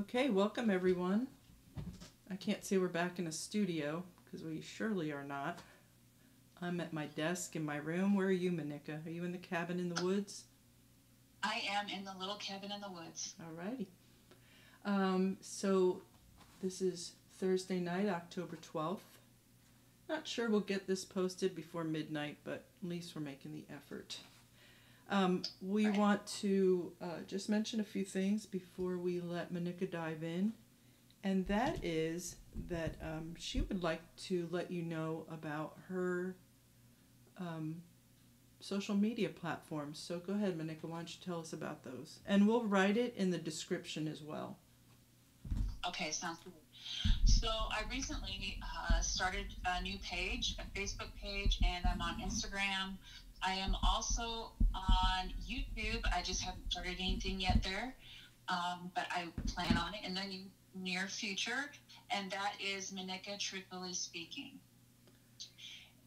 Okay, welcome everyone. I can't say we're back in a studio because we surely are not. I'm at my desk in my room. Where are you, Monica? Are you in the cabin in the woods? I am in the little cabin in the woods. Alrighty. So this is Thursday night, October 12th. Not sure we'll get this posted before midnight, but at least we're making the effort. We Right. want to just mention a few things before we let Monica dive in. And that is that she would like to let you know about her um, social media platforms. So go ahead, Monica, why don't you tell us about those? And we'll write it in the description as well. Okay, sounds good. So I recently started a new page, a Facebook page, and I'm on Instagram. I am also on YouTube. I just haven't started anything yet there, but I plan on it in the near future. And that is Monica Truthfully Speaking.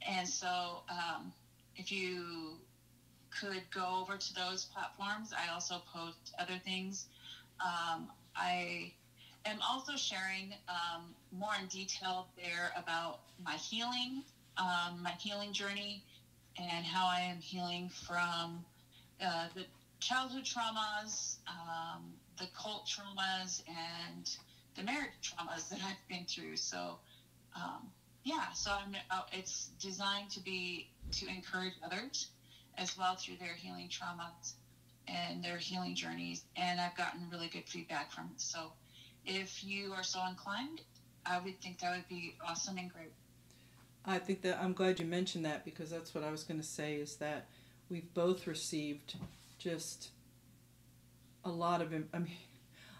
And so if you could go over to those platforms, I also post other things. I am also sharing more in detail there about my healing journey, and how I am healing from the childhood traumas, the cult traumas, and the marriage traumas that I've been through. So, um, yeah, so it's designed to encourage others as well through their healing traumas and their healing journeys. And I've gotten really good feedback from it. So if you are so inclined, I would think that would be awesome and great. I think that I'm glad you mentioned that because that's what I was going to say is that we've both received just I mean,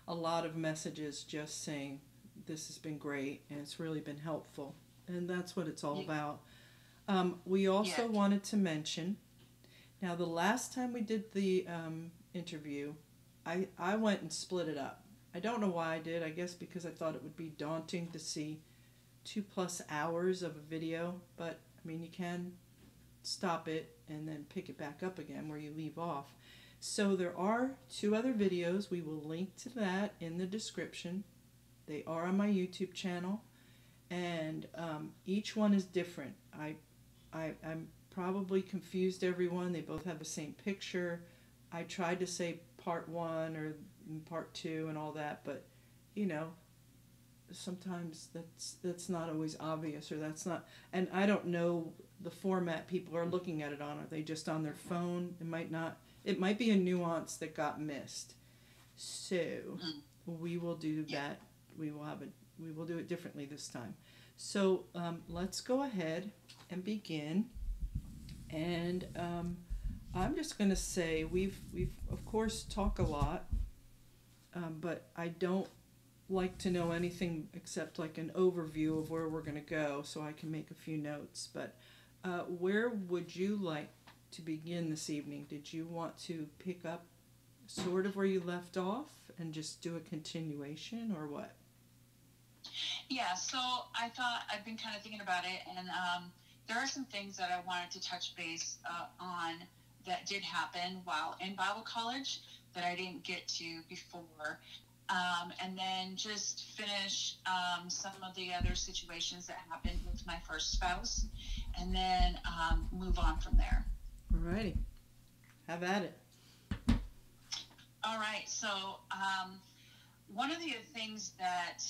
a lot of messages just saying this has been great and it's really been helpful. And that's what it's all You, about. We yeah. also wanted to mention now, the last time we did the interview, I went and split it up. I don't know why I did. I guess because I thought it would be daunting to see 2+ hours of a video, but I mean, you can stop it and then pick it back up again where you leave off. So there are two other videos. We will link to that in the description. They are on my YouTube channel, and each one is different. I'm probably confused everyone. They both have the same picture. I tried to say part one or part two and all that, but you know, sometimes that's not always obvious, or that's not, and I don't know the format people are looking at it on. Are they just on their phone? It might not, it might be a nuance that got missed. So Mm, we will do yeah. that. We will do it differently this time. So let's go ahead and begin. And I'm just going to say we've of course talk a lot, but I don't like to know anything except like an overview of where we're going to go, so I can make a few notes. But where would you like to begin this evening? Did you want to pick up sort of where you left off and just do a continuation, or what? Yeah, so I thought I've been kind of thinking about it, and there are some things that I wanted to touch base on that did happen while in Bible college that I didn't get to before. And then just finish some of the other situations that happened with my first spouse, and then move on from there. Alrighty, have at it. All right, so one of the things that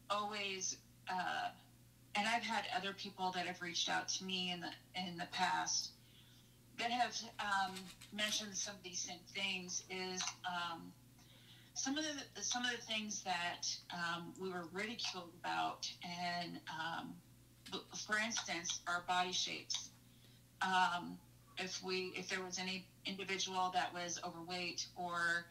always and I've had other people that have reached out to me in the past that have mentioned some of these same things is some of the things that we were ridiculed about, and for instance, our body shapes. If there was any individual that was overweight, or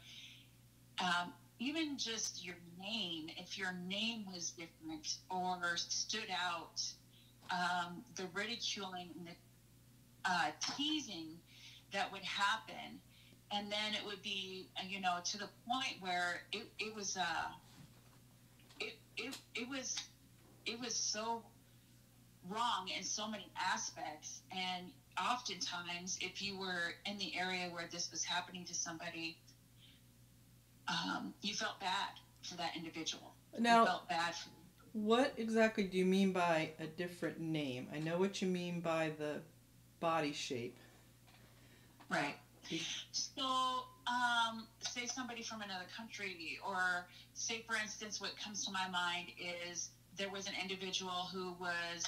even just your name, if your name was different or stood out, the ridiculing and the teasing that would happen. And then it would be, to the point where it was so wrong in so many aspects. And oftentimes, if you were in the area where this was happening to somebody, you felt bad. for that individual. Now, I felt bad for them. what exactly do you mean by a different name? I know what you mean by the body shape. Right. So, say somebody from another country, or say, for instance, what comes to my mind is there was an individual who was,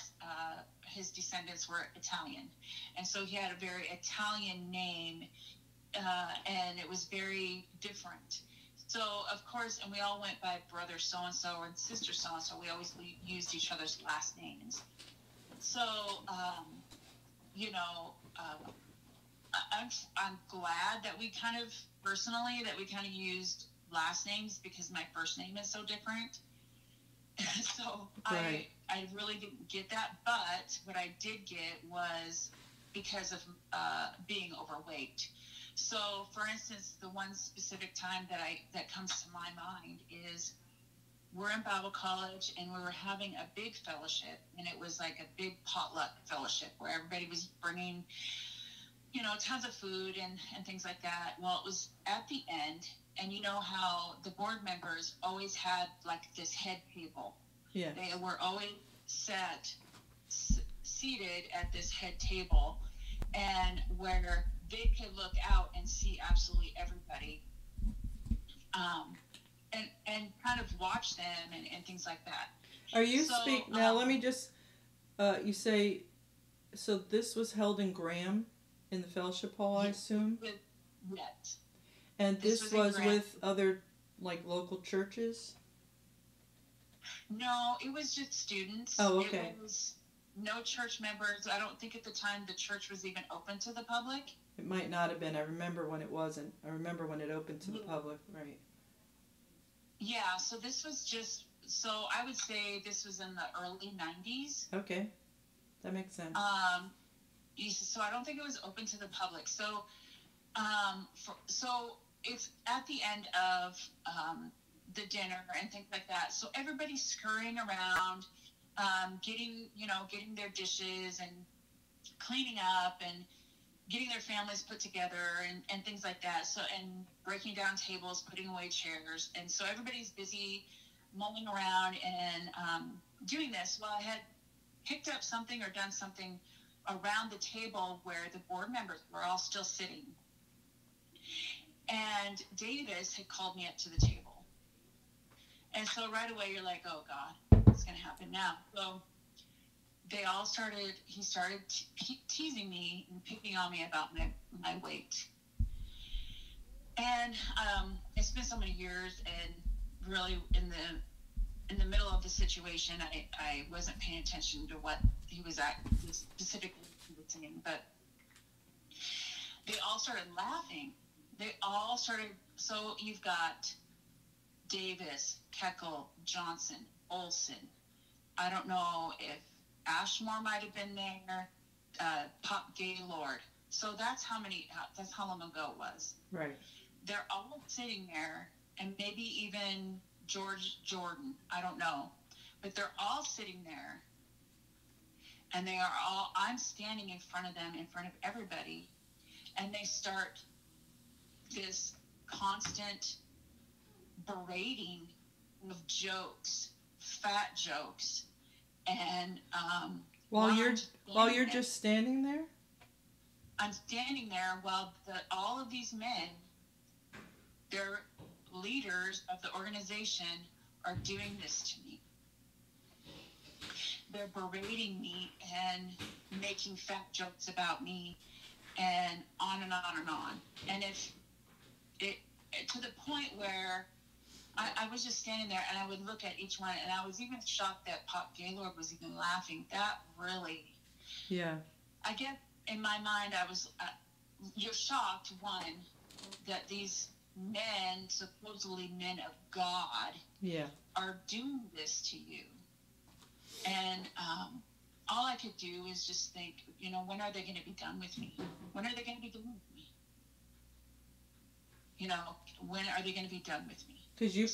his descendants were Italian. And so he had a very Italian name, and it was very different. So, of course, and we all went by brother so-and-so and sister so-and-so. We always used each other's last names. So, you know, I'm glad that we kind of, personally, that we kind of used last names, because my first name is so different. So Right. I really didn't get that. But what I did get was because of being overweight. So, for instance, the one specific time that comes to my mind is, we're in Bible college and we were having a big fellowship, and it was like a big potluck fellowship where everybody was bringing, you know, tons of food and things like that. Well, it was at the end, and you know how the board members always had like this head table. Yeah. They were always seated at this head table, and where they could look out and see absolutely everybody, and kind of watch them and things like that. Are you now? Let me just. You say, so this was held in Graham, in the fellowship hall, I assume. Yes. And this was with other, like, local churches. No, it was just students. Oh, okay. It was no church members. I don't think at the time the church was even open to the public. It might not have been. I remember when it wasn't. I remember when it opened to the public, right? Yeah, so this was just, so I would say this was in the early 90s. Okay, that makes sense. So I don't think it was open to the public. So, so it's at the end of the dinner and things like that. So everybody's scurrying around, getting their dishes and cleaning up and getting their families put together and things like that. So, and breaking down tables, putting away chairs. And so everybody's busy mulling around and doing this. Well, I had picked up something or done something around the table where the board members were all still sitting. And Davis had called me up to the table. And so right away you're like, oh God, what's going to happen now? So he started teasing me and picking on me about my weight. And it's been so many years, and really in the middle of the situation, I wasn't paying attention to what he was specifically saying, but they all started laughing. So you've got Davis, Keckle, Johnson, Olson. I don't know if Ashmore might have been there, Pop Gaylord. So that's how long ago it was. Right. They're all sitting there, and maybe even George Jordan, I don't know. But they're all sitting there, and I'm standing in front of them, in front of everybody, and they start this constant berating of jokes, fat jokes, and while you're just standing there? I'm standing there while all of these men, they're leaders of the organization, are doing this to me. They're berating me and making fat jokes about me, and on and on and on. And to the point where I was just standing there, and I would look at each one, and I was even shocked that Pop Gaylord was even laughing. That really, yeah. I guess in my mind, you're shocked, one, that these men, supposedly men of God, yeah, are doing this to you. And all I could do is just think, when are they going to be done with me? When are they going to be done with me? When are they going to be done with me? Because you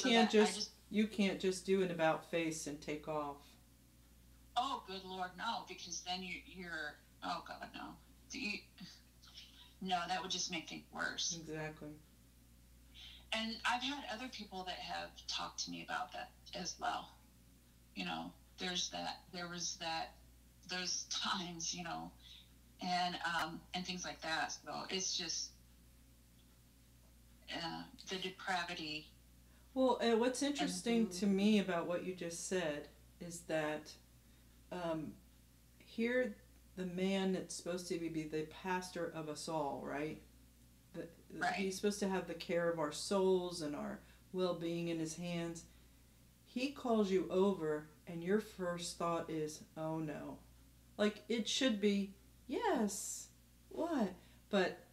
can't just do an about face and take off. Oh, good Lord, no! Because then you're oh God, no! No, that would just make things worse. Exactly. And I've had other people that have talked to me about that as well. You know, there was that, those times, you know, and things like that. So it's just the depravity. Well, what's interesting to me about what you just said is that um, here the man that's supposed to be the pastor of us all, right? Right. He's supposed to have the care of our souls and our well-being in his hands. He calls you over, and your first thought is, "Oh no!" Like it should be, "Yes, what?" But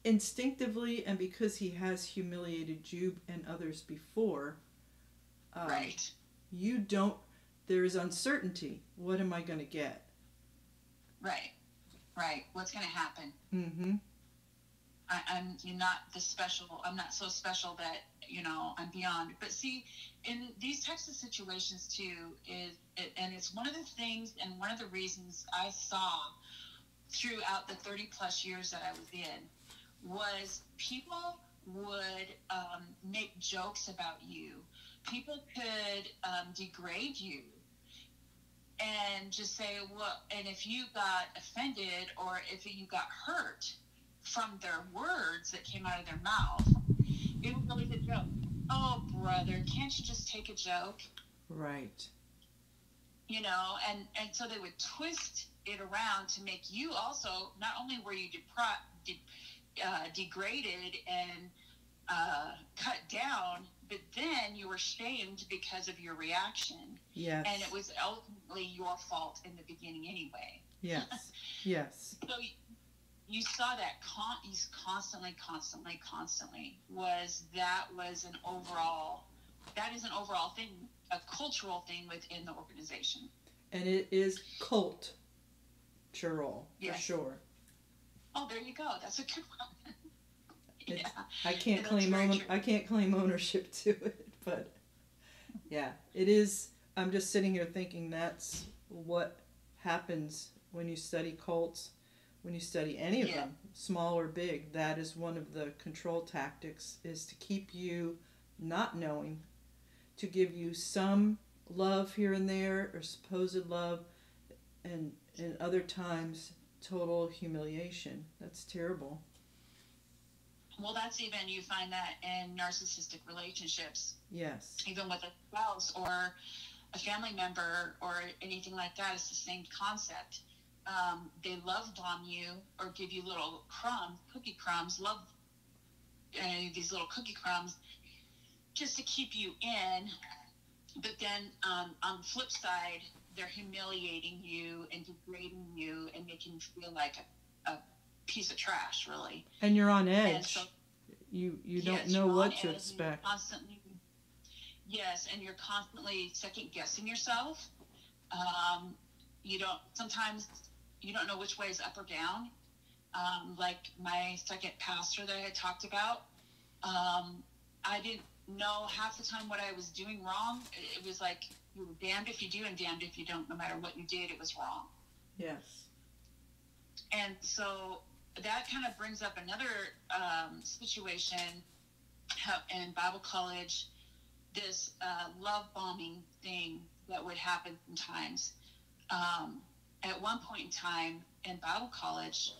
instinctively, and because he has humiliated you and others before, Right. you don't. There is uncertainty. What am I going to get? Right. Right. What's going to happen? Mm-hmm. You're not the special. I'm not so special that, you know, I'm beyond. But see, in these types of situations too, and it's one of the things and one of the reasons I saw throughout the 30 plus years that I was in was people would make jokes about you. People could degrade you and just say, well, and if you got offended or if you got hurt from their words that came out of their mouth, it was always a joke. Oh, brother, can't you just take a joke? Right. You know, and so they would twist it around to make you also, not only were you degraded and cut down, but then you were shamed because of your reaction. Yes. And it was ultimately your fault in the beginning anyway. Yes. Yes. So you saw that constantly that is an overall thing, a cultural thing within the organization. And it is cultural, yes. For sure. Oh, there you go. That's a good one. Yeah. I can't claim ownership to it, but yeah, it is. I'm just sitting here thinking that's what happens when you study cults, when you study any of them, small or big. That is one of the control tactics, is to keep you not knowing, to give you some love here and there, or supposed love, and other times total humiliation. That's terrible. Well, that's even, you find that in narcissistic relationships. Yes. Even with a spouse or a family member or anything like that, it's the same concept. They love bomb you or give you little cookie crumbs, these little cookie crumbs just to keep you in. But then on the flip side, they're humiliating you and degrading you and making you feel like a piece of trash, really. And you're on edge. And so, you don't know what to expect. And you're constantly second guessing yourself. Sometimes you don't know which way is up or down. Like my second pastor that I had talked about, I didn't know half the time what I was doing wrong. It was like, you were damned if you do and damned if you don't. No matter what you did, it was wrong. Yes. And so that kind of brings up another situation in Bible college, this love bombing thing that would happen sometimes. At one point in time in Bible college,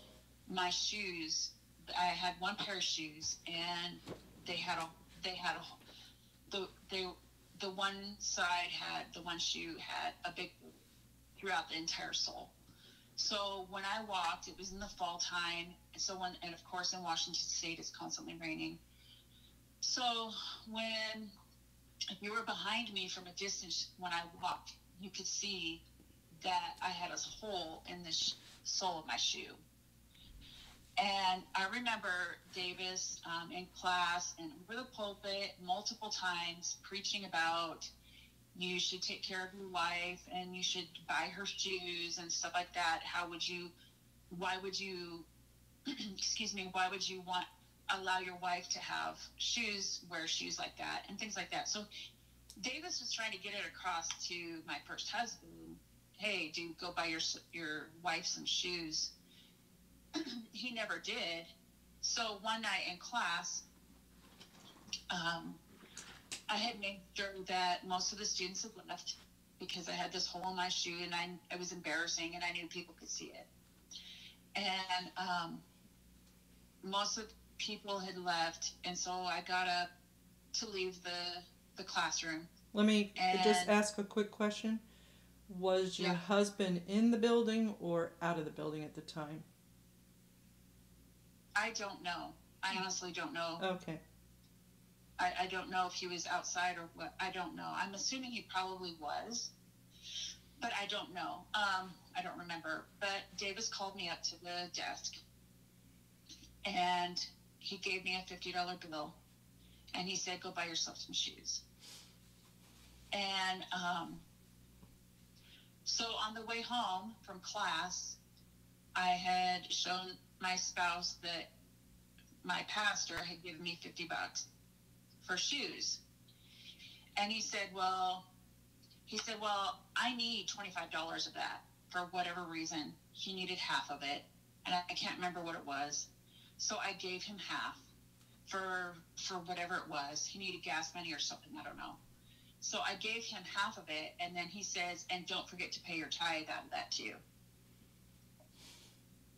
my shoes, I had one pair of shoes, and the one side had, the one shoe had a big boot throughout the entire sole. So when I walked, it was in the fall time, and of course in Washington State it's constantly raining. So if you were behind me from a distance when I walked, you could see that I had a hole in the sole of my shoe. And I remember Davis in class and over the pulpit multiple times preaching about, you should take care of your wife and you should buy her shoes and stuff like that. Why would you allow your wife to wear shoes like that and things like that? So Davis was trying to get it across to my first husband, hey, dude, go buy your wife some shoes. He never did. So one night in class, um, I had made sure that most of the students had left because I had this hole in my shoe and it was embarrassing and I knew people could see it. And most of the people had left, and so I got up to leave the classroom. Let me just ask a quick question. Was your husband in the building or out of the building at the time? I don't know. I honestly don't know. Okay. I don't know if he was outside or what. I don't know. I'm assuming he probably was, but I don't know. I don't remember. But Davis called me up to the desk, and he gave me a $50 bill, and he said, "Go buy yourself some shoes." And so on the way home from class, I had shown my spouse that my pastor had given me $50 for shoes. And he said, well, I need $25 of that for whatever reason. He needed half of it, and I can't remember what it was. So I gave him half for whatever it was. He needed gas money or something, I don't know. So I gave him half of it, and then he says, and don't forget to pay your tithe out of that too.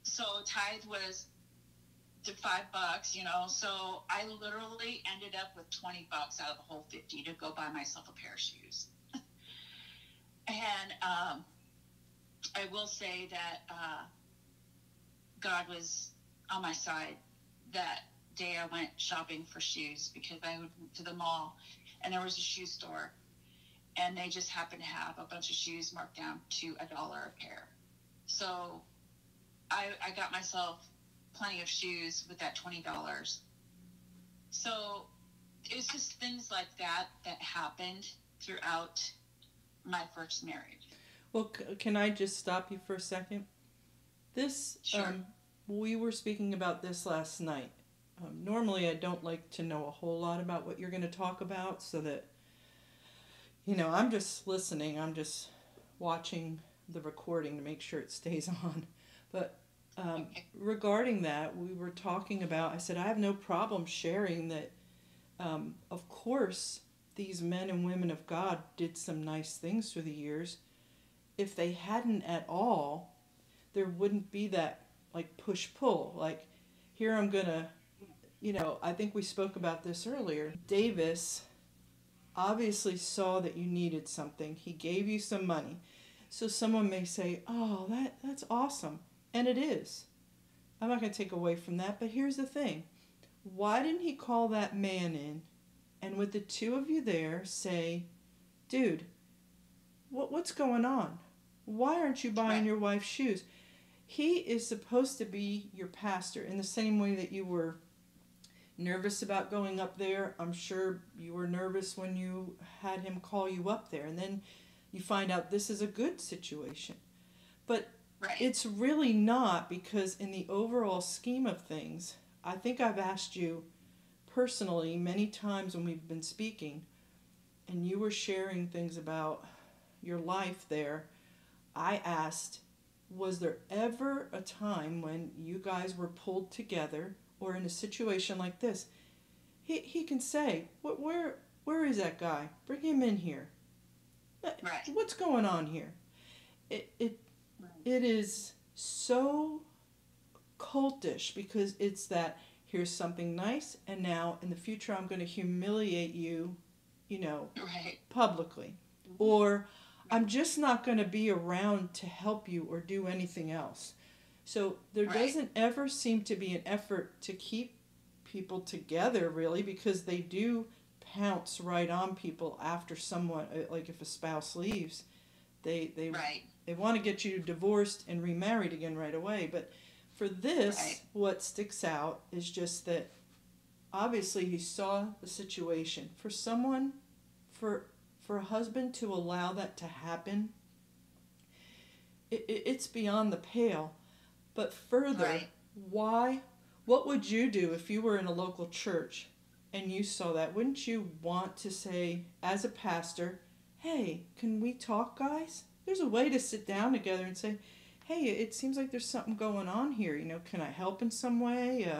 So tithe was to $5, you know, so I literally ended up with $20 out of the whole 50 to go buy myself a pair of shoes. And I will say that God was on my side that day. I went shopping for shoes because I went to the mall and there was a shoe store and they just happened to have a bunch of shoes marked down to $1 a pair. So I got myself plenty of shoes with that $20. So it's just things like that happened throughout my first marriage. Well, can I just stop you for a second? This, sure. We were speaking about this last night. Normally I don't like to know a whole lot about what you're going to talk about so that, you know, I'm just listening. I'm just watching the recording to make sure it stays on. But regarding that, we were talking about, I said, I have no problem sharing that, of course, these men and women of God did some nice things through the years. If they hadn't at all, there wouldn't be that, like, push-pull. Like, here I'm going to, you know, I think we spoke about this earlier. Davis obviously saw that you needed something. He gave you some money. So someone may say, oh, that's awesome. And it is. I'm not going to take away from that, but here's the thing. Why didn't he call that man in and with the two of you there say, dude, what's going on? Why aren't you buying your wife's shoes? He is supposed to be your pastor in the same way that you were nervous about going up there. I'm sure you were nervous when you had him call you up there, and then you find out this is a good situation. But it's really not, because in the overall scheme of things, I think I've asked you personally many times when we've been speaking, and you were sharing things about your life there. I asked, was there ever a time when you guys were pulled together or in a situation like this? He can say, where is that guy? Bring him in here. What's going on here? It is so cultish, because it's that here's something nice, and now in the future I'm going to humiliate you, you know, publicly. Or I'm just not going to be around to help you or do anything else. So there doesn't ever seem to be an effort to keep people together, really, because they do pounce right on people after someone, like if a spouse leaves, they want to get you divorced and remarried again right away. But for this, what sticks out is just that obviously he saw the situation. For someone, for a husband to allow that to happen, it's beyond the pale. But further, why? What would you do if you were in a local church and you saw that? Wouldn't you want to say, as a pastor, hey, can we talk, guys? There's a way to sit down together and say, hey, it seems like there's something going on here. You know, can I help in some way?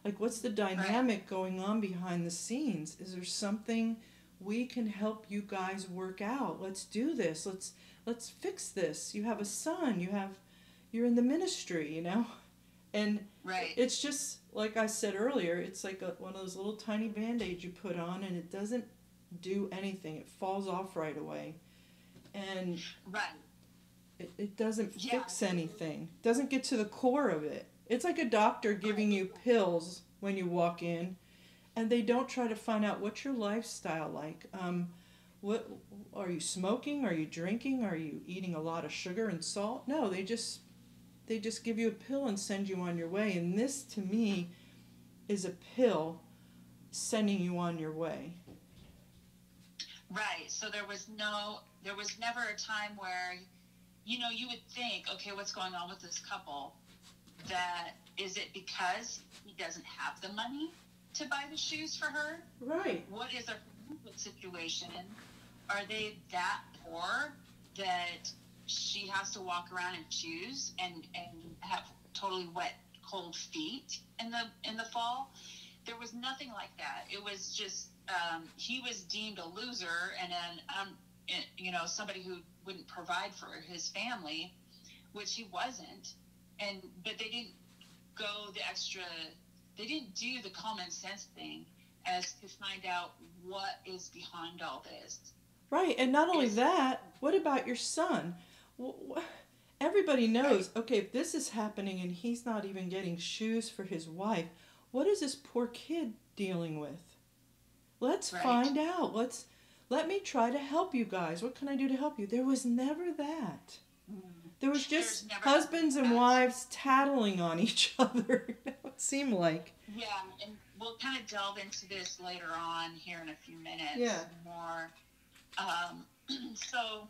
Like, what's the Right. dynamic going on behind the scenes? Is there something we can help you guys work out? Let's do this. Let's fix this. You have a son. You're in the ministry, you know? And Right. it's just, like I said earlier, it's like one of those little tiny band-aids you put on, and it doesn't do anything. It falls off right away. And Right. it doesn't Yeah. fix anything. It doesn't get to the core of it. It's like a doctor giving Right. you pills when you walk in, and they don't try to find out what's your lifestyle like. What are you smoking? Are you drinking? Are you eating a lot of sugar and salt? No, they just give you a pill and send you on your way. And this, to me, is a pill sending you on your way. Right. So there was never a time where, you know, you would think, okay, what's going on with this couple? That is it because he doesn't have the money to buy the shoes for her? Right. What is their situation? Are they that poor that she has to walk around in shoes and have totally wet, cold feet in the fall? There was nothing like that. It was just he was deemed a loser and you know, somebody who wouldn't provide for his family, which he wasn't. But they didn't go the extra. They didn't do the common sense thing as to find out what is behind all this. Right, and not only that, what about your son? Everybody knows, Right. okay, if this is happening and he's not even getting shoes for his wife, what is this poor kid dealing with? Let's Right. find out. Let me try to help you guys. What can I do to help you? There was never that. There was just husbands and wives tattling on each other. It seemed like. Yeah, and we'll kind of delve into this later on here in a few minutes. Yeah. More. So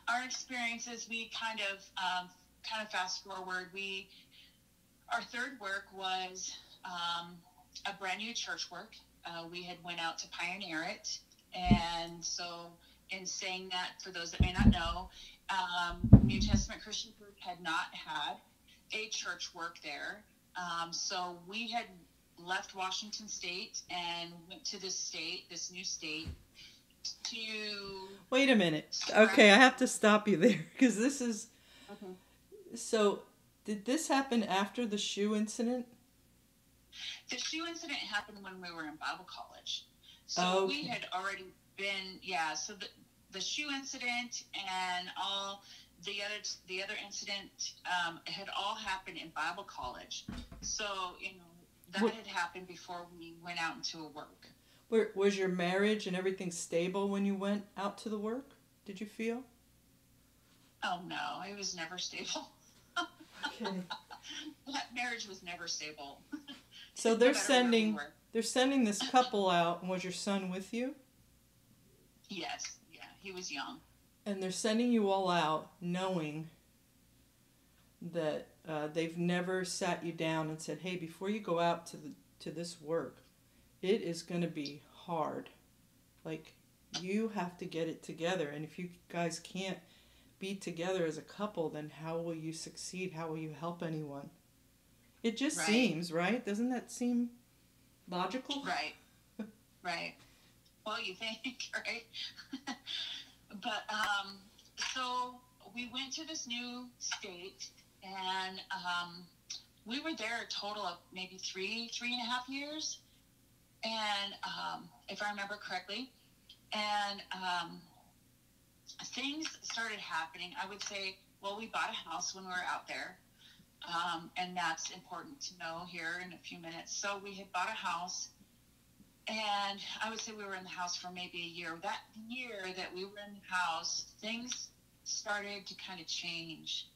our experiences, we kind of fast forward. Our third work was a brand new church work. We had went out to pioneer it, and so in saying that, for those that may not know, New Testament Christian Group had not had a church work there. So we had left Washington State and went to this new state, to... Wait a minute. Okay, I have to stop you there, because this is... Okay. So, did this happen after the shoe incident? The shoe incident happened when we were in Bible college. So Okay. we had already been, so the shoe incident and all the other incident had all happened in Bible college. So, you know, that had happened before we went out into a work. Was your marriage and everything stable when you went out to the work? Did you feel? Oh no, it was never stable. Okay. That marriage was never stable. So they're sending this couple out, and was your son with you? Yes, yeah, he was young. And they're sending you all out knowing that they've never sat you down and said, hey, before you go out to this work, it is going to be hard. Like, you have to get it together. And if you guys can't be together as a couple, then how will you succeed? How will you help anyone? It just seems, right? Doesn't that seem logical? Right. Right. Well, you think, right? But, so we went to this new state, and we were there a total of maybe 3.5 years. And if I remember correctly, and things started happening. I would say, well, we bought a house when we were out there, and that's important to know here in a few minutes. So we had bought a house, and I would say we were in the house for maybe a year. That year that we were in the house, things started to kind of change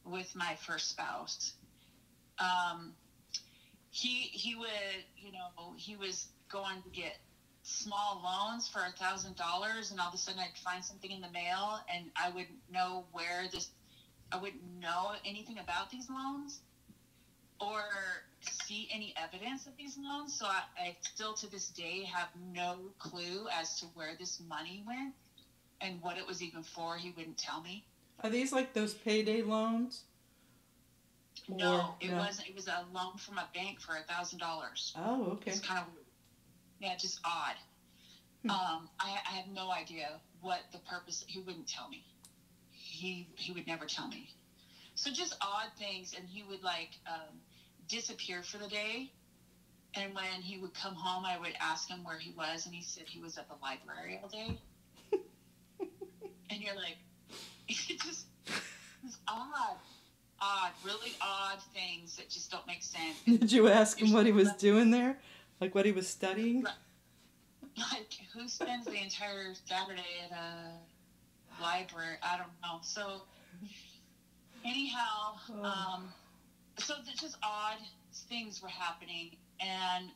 with my first spouse. He would, you know, he was going to get small loans for $1,000, and all of a sudden I'd find something in the mail, and I wouldn't know I wouldn't know anything about these loans or see any evidence of these loans. So I still to this day have no clue as to where this money went and what it was even for. He wouldn't tell me. Are these like those payday loans? No, it no? wasn't. It was a loan from a bank for $1,000. Oh, okay. It's kind of, yeah, just odd. Hmm. I have no idea what the purpose. He wouldn't tell me. He would never tell me. So just odd things, and he would like disappear for the day. And when he would come home, I would ask him where he was, and he said he was at the library all day. And you're like, it just it's odd, really odd things that just don't make sense. Did you ask him what he was doing there? Like what he was studying? Like, who spends the entire Saturday at a library? I don't know. So, anyhow, so there's just odd things were happening. And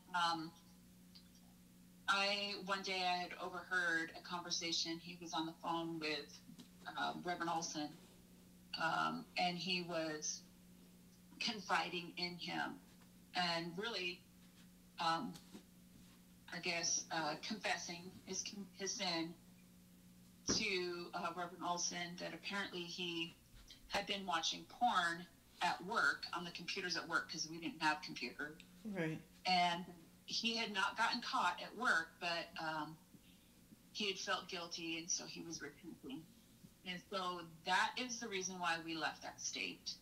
one day I had overheard a conversation. He was on the phone with Reverend Olson, and he was confiding in him and really, I guess, confessing his sin to Reverend Olson, that apparently he had been watching porn at work, on the computers at work, because we didn't have computers. Right. And he had not gotten caught at work, but he had felt guilty, and so he was repenting. And so that is the reason why we left that state.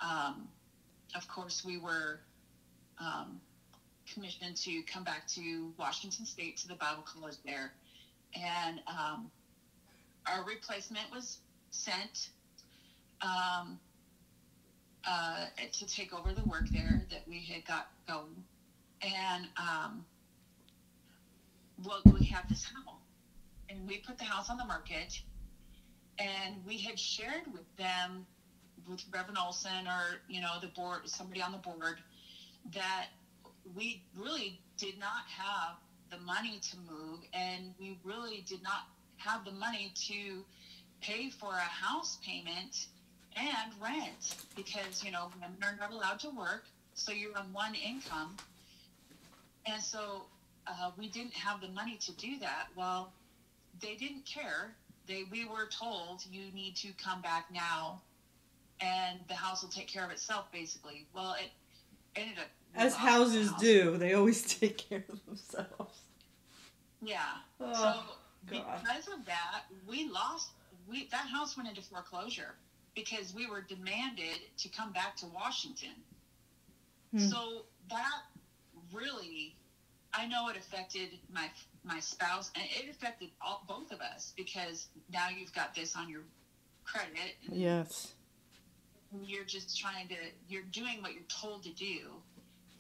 Of course, we were commissioned to come back to Washington State, to the Bible college there. And our replacement was sent to take over the work there that we had got going. And well, we have this house, and we put the house on the market, and we had shared with them, with Reverend Olson, or the board, somebody on the board, that we really did not have the money to move, and we really did not have the money to pay for a house payment and rent, because women are not allowed to work, so you're on one income. And so we didn't have the money to do that. Well, they didn't care. We were told, you need to come back now, and the house will take care of itself, basically. Well, it ended up, as houses do, they always take care of themselves. Yeah. Oh, so God. Because of that, that house went into foreclosure, because we were demanded to come back to Washington. So that really, I know it affected my spouse, and it affected both of us, because now you've got this on your credit. Yes. You're just you're doing what you're told to do,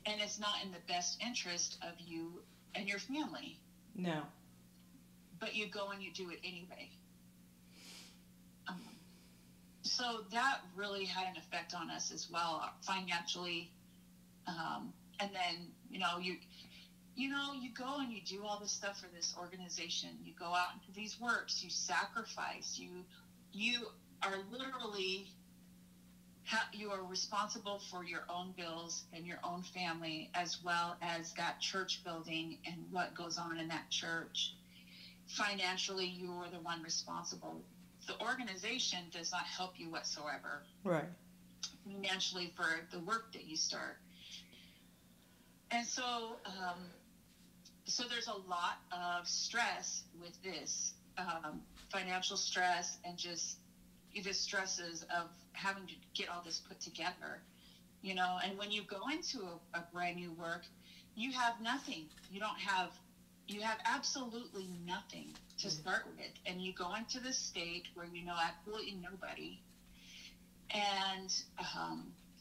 and it's not in the best interest of you and your family. No. But you go and you do it anyway. So that really had an effect on us as well, financially. And then, you go and you do all this stuff for this organization. You go out into these works, you sacrifice, you are literally, you are responsible for your own bills and your own family, as well as that church building and what goes on in that church. Financially, you are the one responsible. The organization does not help you whatsoever. Right. Financially, for the work that you start. And so, so there's a lot of stress with this, financial stress, and just the stresses of having to get all this put together, and when you go into a brand new work, you have nothing. You have absolutely nothing to start with. And you go into this state where you know absolutely nobody. And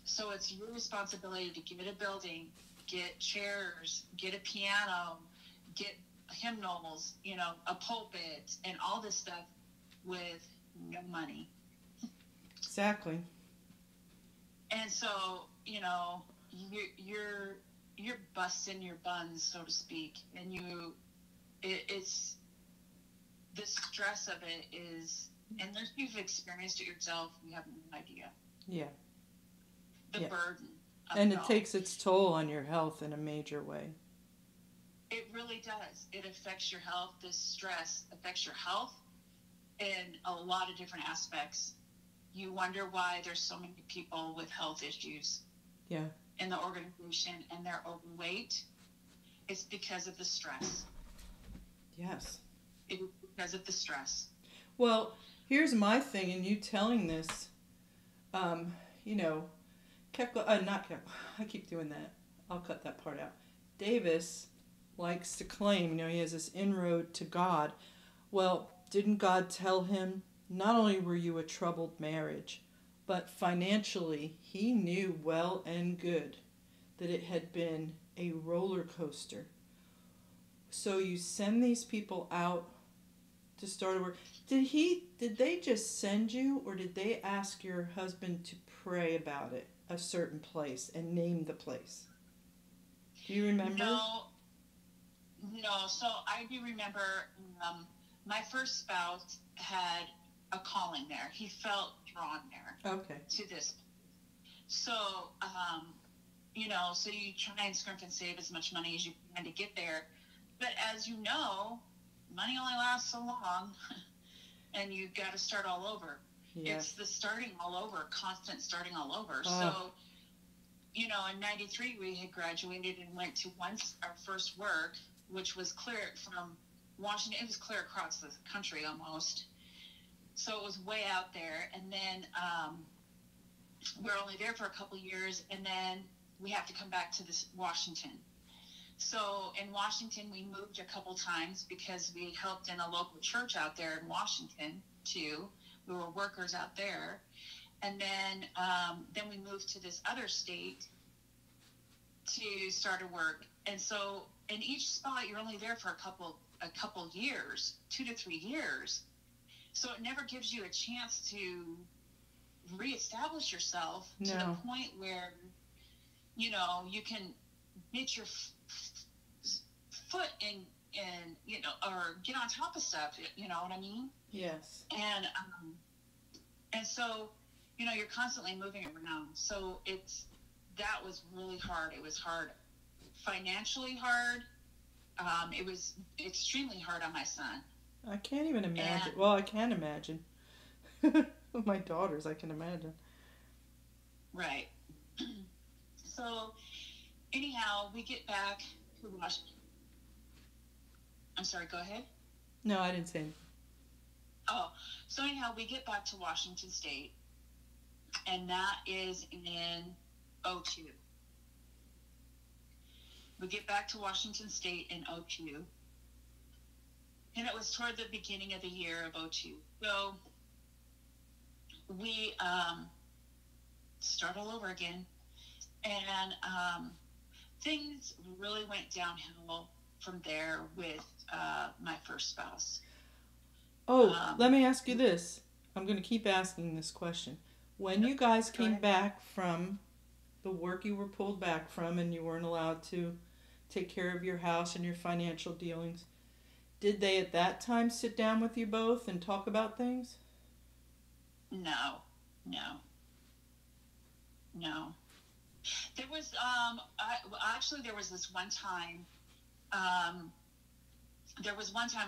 so it's your responsibility to get a building, get chairs, get a piano, get hymnals, a pulpit, and all this stuff with no money. Exactly. And so, you're busting your buns, so to speak, and it's the stress of it is, unless you've experienced it yourself, you have no idea. Yeah. The burden. And it takes its toll on your health in a major way. It really does. It affects your health. This stress affects your health in a lot of different aspects. you wonder why there's so many people with health issues Yeah. in the organization and they're overweight. It's because of the stress. Yes. It's because of the stress. Well, here's my thing, and you telling this, you know, not Keckle, I keep doing that. I'll cut that part out. Davis likes to claim, you know, he has this inroad to God. Well, didn't God tell him, not only were you a troubled marriage, but financially, he knew well and good that it had been a roller coaster. So you send these people out to start a work. Did they just send you, or did they ask your husband to pray about it, a certain place, and name the place? Do you remember? No. So I do remember my first spouse had a calling there. He felt drawn there. Okay. To this. So, you know, so you try and scrimp and save as much money as you can to get there. But as you know, money only lasts so long, and you've got to start all over. Yes. It's the starting all over, constant starting all over. Oh. So, you know, in '93, we had graduated and went to our first work, which was clear from Washington. It was clear across the country almost. So it was way out there. And then we're only there for a couple years, and then we have to come back to this Washington. So in Washington, we moved a couple times because we helped in a local church out there in Washington too. We were workers out there. And then we moved to this other state to start a work. And so in each spot, you're only there for a couple years, 2 to 3 years. So it never gives you a chance to reestablish yourself to the point where, you know, you can get your foot in, you know, or get on top of stuff, you know what I mean? Yes. And so, you know, you're constantly moving around. So that was really hard. It was hard, financially hard. It was extremely hard on my son. I can't even imagine. Well, I can imagine. With my daughters, I can imagine. Right. So, anyhow, we get back to Washington. I'm sorry, go ahead. No, I didn't say anything. Oh, so anyhow, we get back to Washington State, and that is in '02. We get back to Washington State in '02, and it was toward the beginning of the year of '02. So we start all over again, and things really went downhill from there with my first spouse. Oh, let me ask you this. I'm going to keep asking this question. When you guys came back from the work you were pulled back from and you weren't allowed to take care of your house and your financial dealings, did they at that time sit down with you both and talk about things? No. There was, actually there was this one time,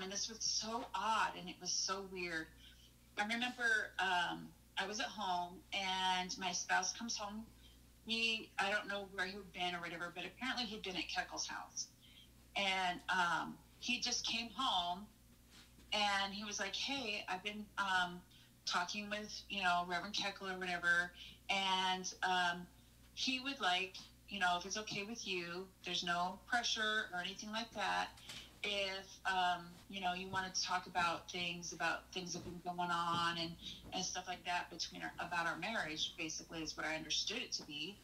and this was so odd and it was so weird. I remember I was at home and my spouse comes home. I don't know where he'd been or whatever, but apparently he'd been at Keckle's house. And he just came home and he was like, hey, I've been talking with, you know, Reverend Keckle or whatever. And he would like, you know, if it's okay with you, there's no pressure or anything like that. If, you know, you wanted to talk about things that have been going on and stuff like that about our marriage, basically is what I understood it to be.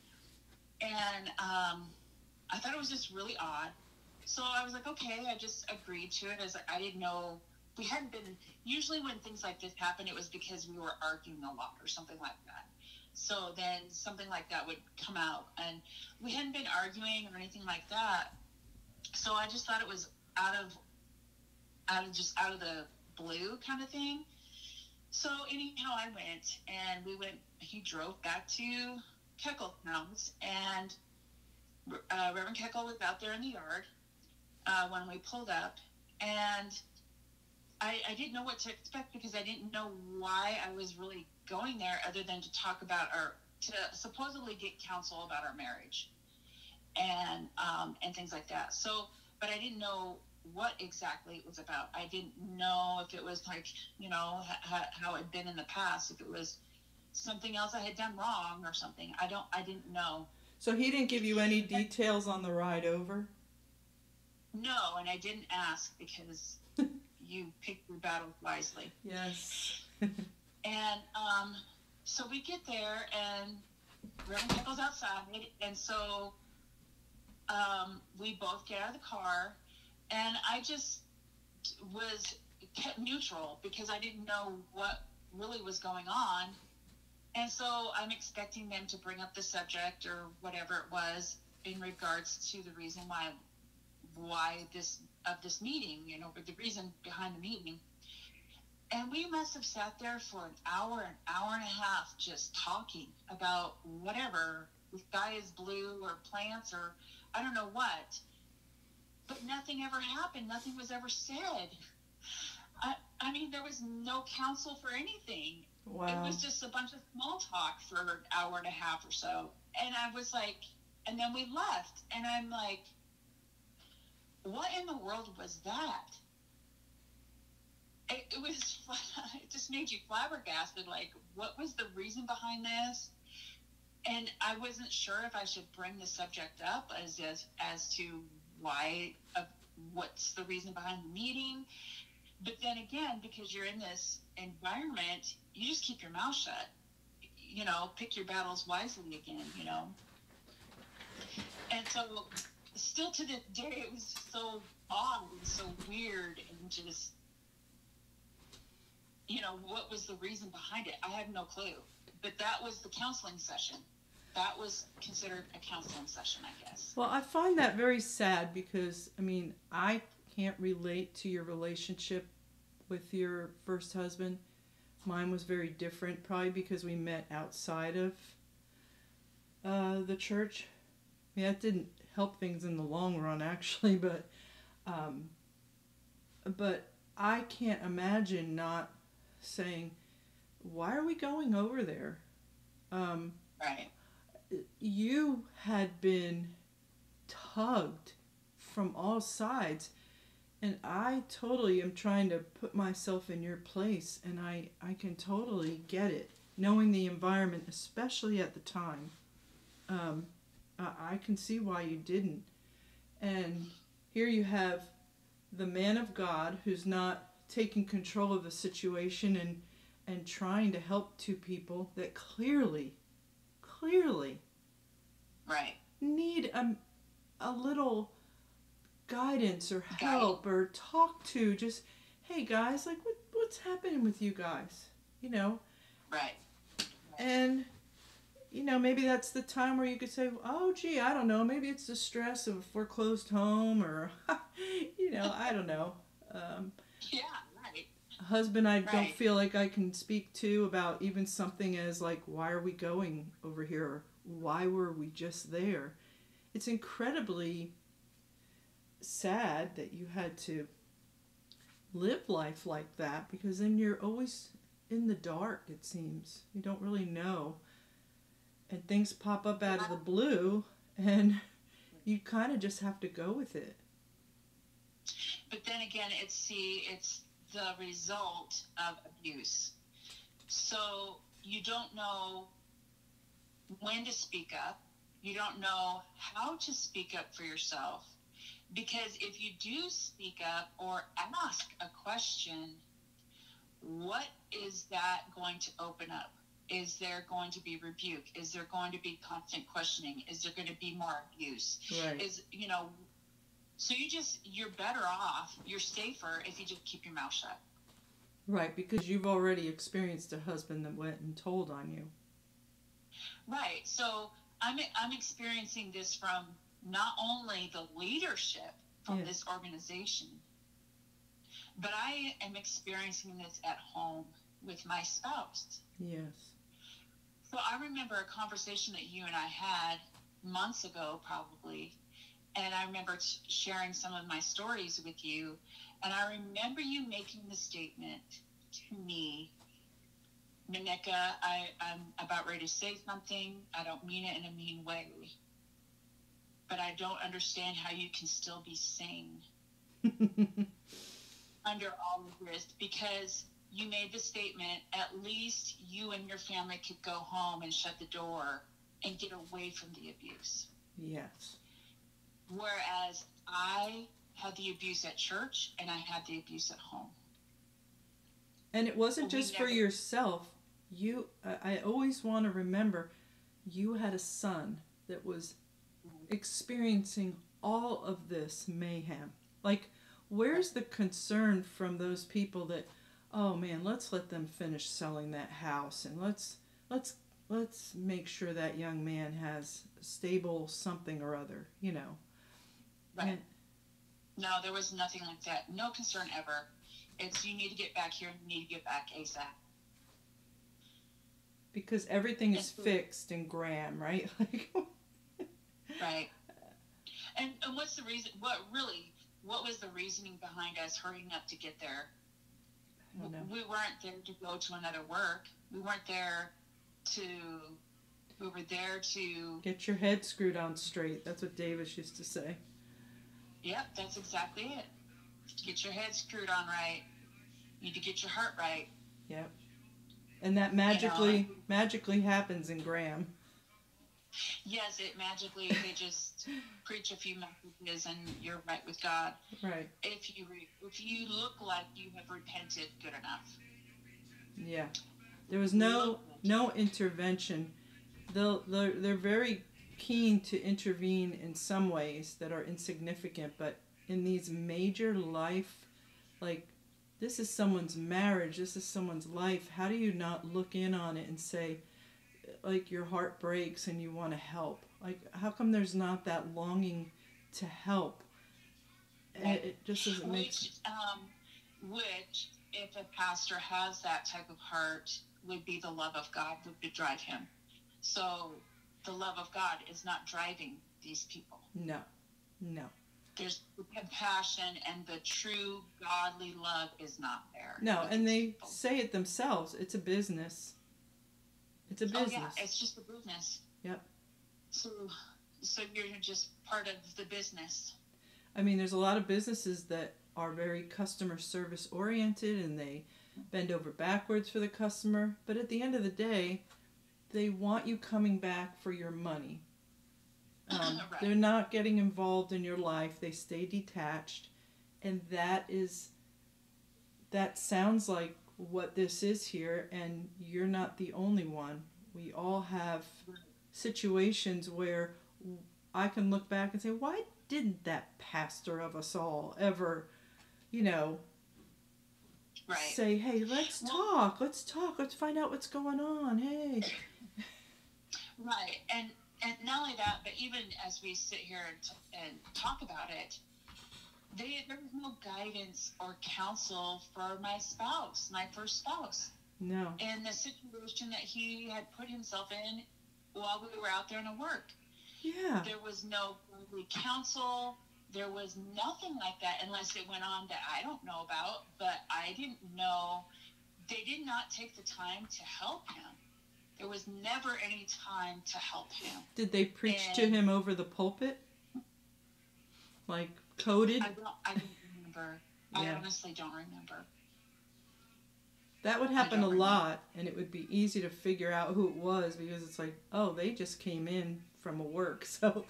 And I thought it was just really odd. So I was like, okay, I just agreed to it as I didn't know, we hadn't been, usually when things like this happen, it was because we were arguing a lot or something like that. So then something like that would come out and we hadn't been arguing or anything like that. So I just thought it was out of the blue kind of thing. So anyhow, I went and he drove back to Keckle's house and Reverend Keckle was out there in the yard when we pulled up, and I didn't know what to expect because I didn't know why I was really going there other than to talk about to supposedly get counsel about our marriage and things like that. So, but I didn't know what exactly it was about. I didn't know if it was like, how it had been in the past, if it was something else I had done wrong or something. I didn't know. So he didn't give you any details on the ride over? No, and I didn't ask because you pick your battles wisely. Yes. And so we get there, and Reverend goes outside, and so we both get out of the car, and I just was kept neutral because I didn't know what really was going on. And so I'm expecting them to bring up the subject or whatever it was in regards to the reason why this meeting, the reason behind the meeting. And we must have sat there for an hour and a half just talking about whatever. The sky is blue or plants or I don't know what. But nothing ever happened. Nothing was ever said. I mean, there was no counsel for anything. Wow. It was just a bunch of small talk for an hour and a half or so. And I was like, and then we left. And I'm like, what in the world was that? It just made you flabbergasted. Like, what was the reason behind this? And I wasn't sure if I should bring the subject up as to why, what's the reason behind the meeting. But then again, because you're in this environment, you just keep your mouth shut. Pick your battles wisely again, And so still to this day, it was so odd and so weird and just, what was the reason behind it? I had no clue. But that was the counseling session. That was considered a counseling session, I guess. Well, I find that very sad because, I can't relate to your relationship with your first husband. Mine was very different, probably because we met outside of the church. That didn't help things in the long run, actually, but I can't imagine not saying, why are we going over there? Right. You had been tugged from all sides, and I totally am trying to put myself in your place, and I can totally get it, knowing the environment, especially at the time. I can see why you didn't. And here you have the man of God who's not taking control of the situation and trying to help two people that clearly right, need a little guidance or help or talk to. Just, hey guys, like what's happening with you guys? Right. And maybe that's the time where you could say, oh gee, I don't know, maybe it's the stress of a foreclosed home, or I don't know. Yeah, right. Husband I don't feel like I can speak to about even something as like, why are we going over here? Or why were we just there? It's incredibly sad that you had to live life like that, because then you're always in the dark, it seems. You don't really know. And things pop up out of the blue, and you kind of just have to go with it. But then again, it's the result of abuse. So you don't know when to speak up. You don't know how to speak up for yourself. Because if you do speak up or ask a question, what is that going to open up? Is there going to be rebuke? Is there going to be constant questioning? Is there going to be more abuse? Right. So you're better off, you're safer if you just keep your mouth shut. Right, because you've already experienced a husband that went and told on you. Right. So I'm experiencing this from not only the leadership from this organization, but I am experiencing this at home with my spouse. Yes. So I remember a conversation that you and I had months ago, probably, and I remember sharing some of my stories with you, And I remember you making the statement to me, Monica, I'm about ready to say something. I don't mean it in a mean way, but I don't understand how you can still be sane under all of this, because you made the statement, at least you and your family could go home and shut the door and get away from the abuse. Yes. Whereas I had the abuse at church and I had the abuse at home. And it wasn't just for yourself. I always want to remember, you had a son that was experiencing all of this mayhem. Like, where's the concern from those people that, oh man, let's let them finish selling that house, and let's make sure that young man has stable something or other, you know. Right. And, no, there was nothing like that. No concern ever. It's, you need to get back here and you need to get back ASAP. Because everything is fixed in Graham, right? Right. And what's the reason? What was the reasoning behind us hurrying up to get there? I don't know. We weren't there to go to another work. We were there to Get your head screwed on straight. That's what Davis used to say. Yep, that's exactly it. Get your head screwed on right. You need to get your heart right. Yep. And that magically happens in Graham. Yes, it magically, they just preach a few messages and you're right with God. Right. If you look like you have repented, good enough. Yeah. There was no intervention. They're very keen to intervene in some ways that are insignificant, but in these major life, like, this is someone's marriage, this is someone's life, how do you not look in on it and say, like, your heart breaks and you want to help? Like, how come there's not that longing to help? Right. It just doesn't make sense. Which, if a pastor has that type of heart, would be the love of God would drive him. So the love of God is not driving these people. No. There's the compassion, and the true godly love is not there. No, and they say it themselves. It's a business. It's a business. Oh, yeah, it's just a business. Yep. So you're just part of the business. I mean, there's a lot of businesses that are very customer service oriented, and they bend over backwards for the customer. But at the end of the day, they want you coming back for your money. Right. They're not getting involved in your life. They stay detached. And that sounds like what this is here, and you're not the only one. We all have situations where I can look back and say, why didn't that pastor of us all ever, say, hey, let's talk, let's find out what's going on, hey. Right, and not only that, but even as we sit here and talk about it, there was no guidance or counsel for my first spouse. No. And the situation that he had put himself in while we were out there in the work. Yeah. There was no counsel. There was nothing like that, unless it went on that I don't know about, but I didn't know. They did not take the time to help him. There was never any time to help him. Did they preach to him over the pulpit? Like, coded? I don't remember. Yeah. I honestly don't remember. That would happen a lot, and it would be easy to figure out who it was, because it's like, oh, they just came in from a work, so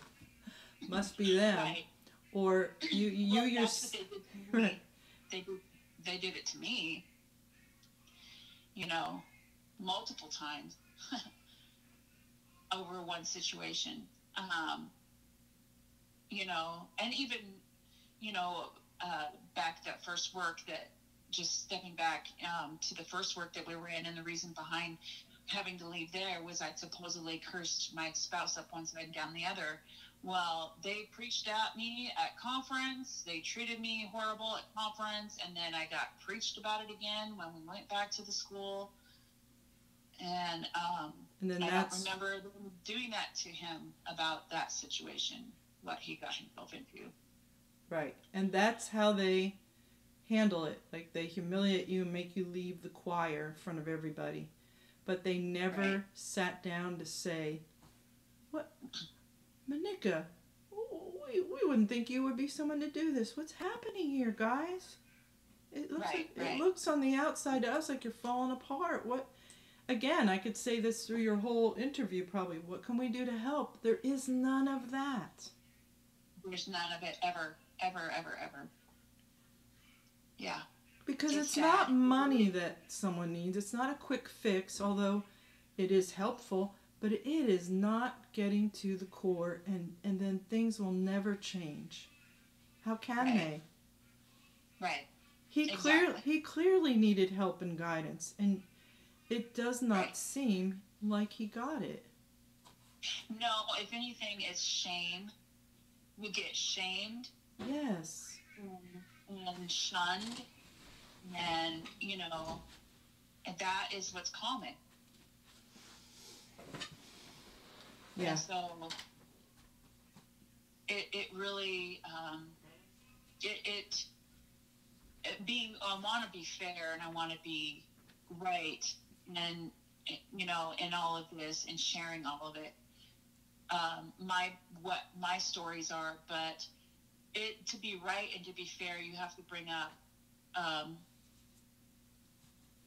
must be them. Right. Or that's what they did to me. Right. They did it to me, multiple times over one situation. And even, back that first work, that just stepping back to the first work that we were in, and the reason behind having to leave there was I supposedly cursed my spouse up one side and down the other. Well, they preached at me at conference. They treated me horrible at conference, and then I got preached about it again when we went back to the school. And then I don't remember them doing that to him about that situation, what he got himself into. Right. And that's how they handle it. Like, they humiliate you and make you leave the choir in front of everybody. But they never sat down to say, what, Moníca, we wouldn't think you would be someone to do this. What's happening here, guys? It looks it looks on the outside to us like you're falling apart. What? Again, I could say this through your whole interview probably. What can we do to help? There is none of that. There's none of it ever, ever, ever, ever. Yeah. Because it's not money that someone needs. It's not a quick fix, although it is helpful. But it is not getting to the core, and then things will never change. How can they? Right. He clearly needed help and guidance, and it does not seem like he got it. No, if anything, it's shame. We get shamed. Yes. And shunned, and and that is what's common. Yeah. And so it really it being, I want to be fair and I want to be right, and in all of this and sharing all of it, what my stories are, but to be right and to be fair, you have to bring up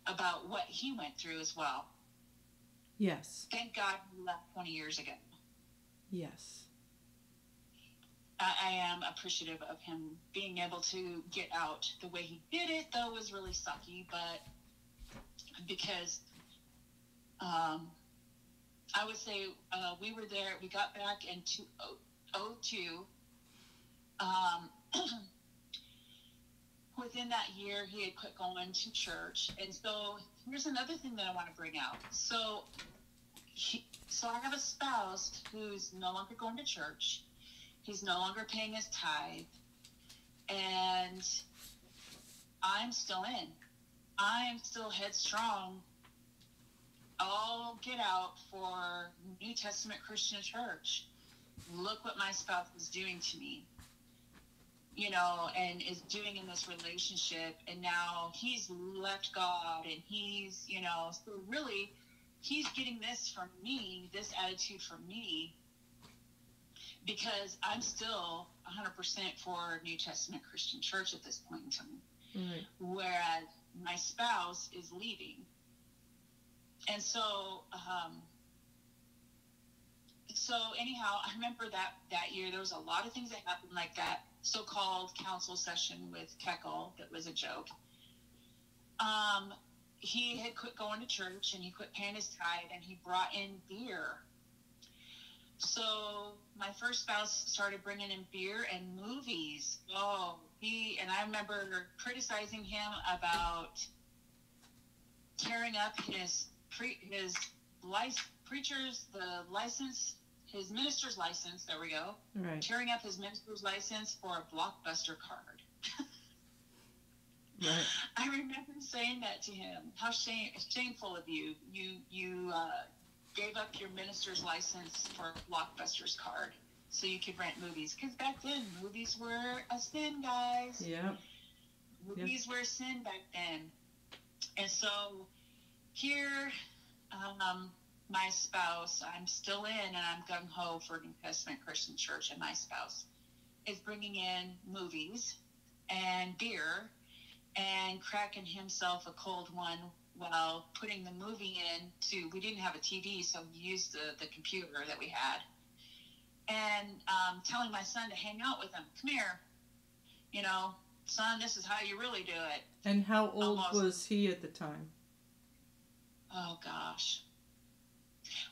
about what he went through as well. Yes. Thank God he left 20 years ago. Yes. I am appreciative of him being able to get out the way he did it, though it was really sucky, but because I would say we were there, we got back in 2002. Within that year, he had quit going to church. And so here's another thing that I want to bring out. So I have a spouse who's no longer going to church. He's no longer paying his tithe. And I'm still in. I am still headstrong. I'll get out for New Testament Christian Church. Look what my spouse is doing to me. And is doing in this relationship, and now he's left God, and he's, so really, he's getting this from me, this attitude from me, because I'm still 100% for New Testament Christian Church at this point in time. Right. Whereas my spouse is leaving. And so anyhow, I remember that year, there was a lot of things that happened, like that so-called council session with Keckle that was a joke. He had quit going to church, and he quit paying his tithe, and he brought in beer. So my first spouse started bringing in beer and movies. And I remember criticizing him about tearing up his minister's license, there we go. Right. Tearing up his minister's license for a Blockbuster card. Right. I remember saying that to him. How shameful of you. You gave up your minister's license for a Blockbuster's card so you could rent movies. Because back then, movies were a sin, guys. Yeah. Movies were a sin back then. And so here, my spouse, I'm still in, and I'm gung-ho for New Testament Christian Church, and my spouse is bringing in movies and beer and cracking himself a cold one while putting the movie in we didn't have a TV, so we used the computer that we had, and telling my son to hang out with him. Come here, son, this is how you really do it. And how old was he at the time? Oh, gosh.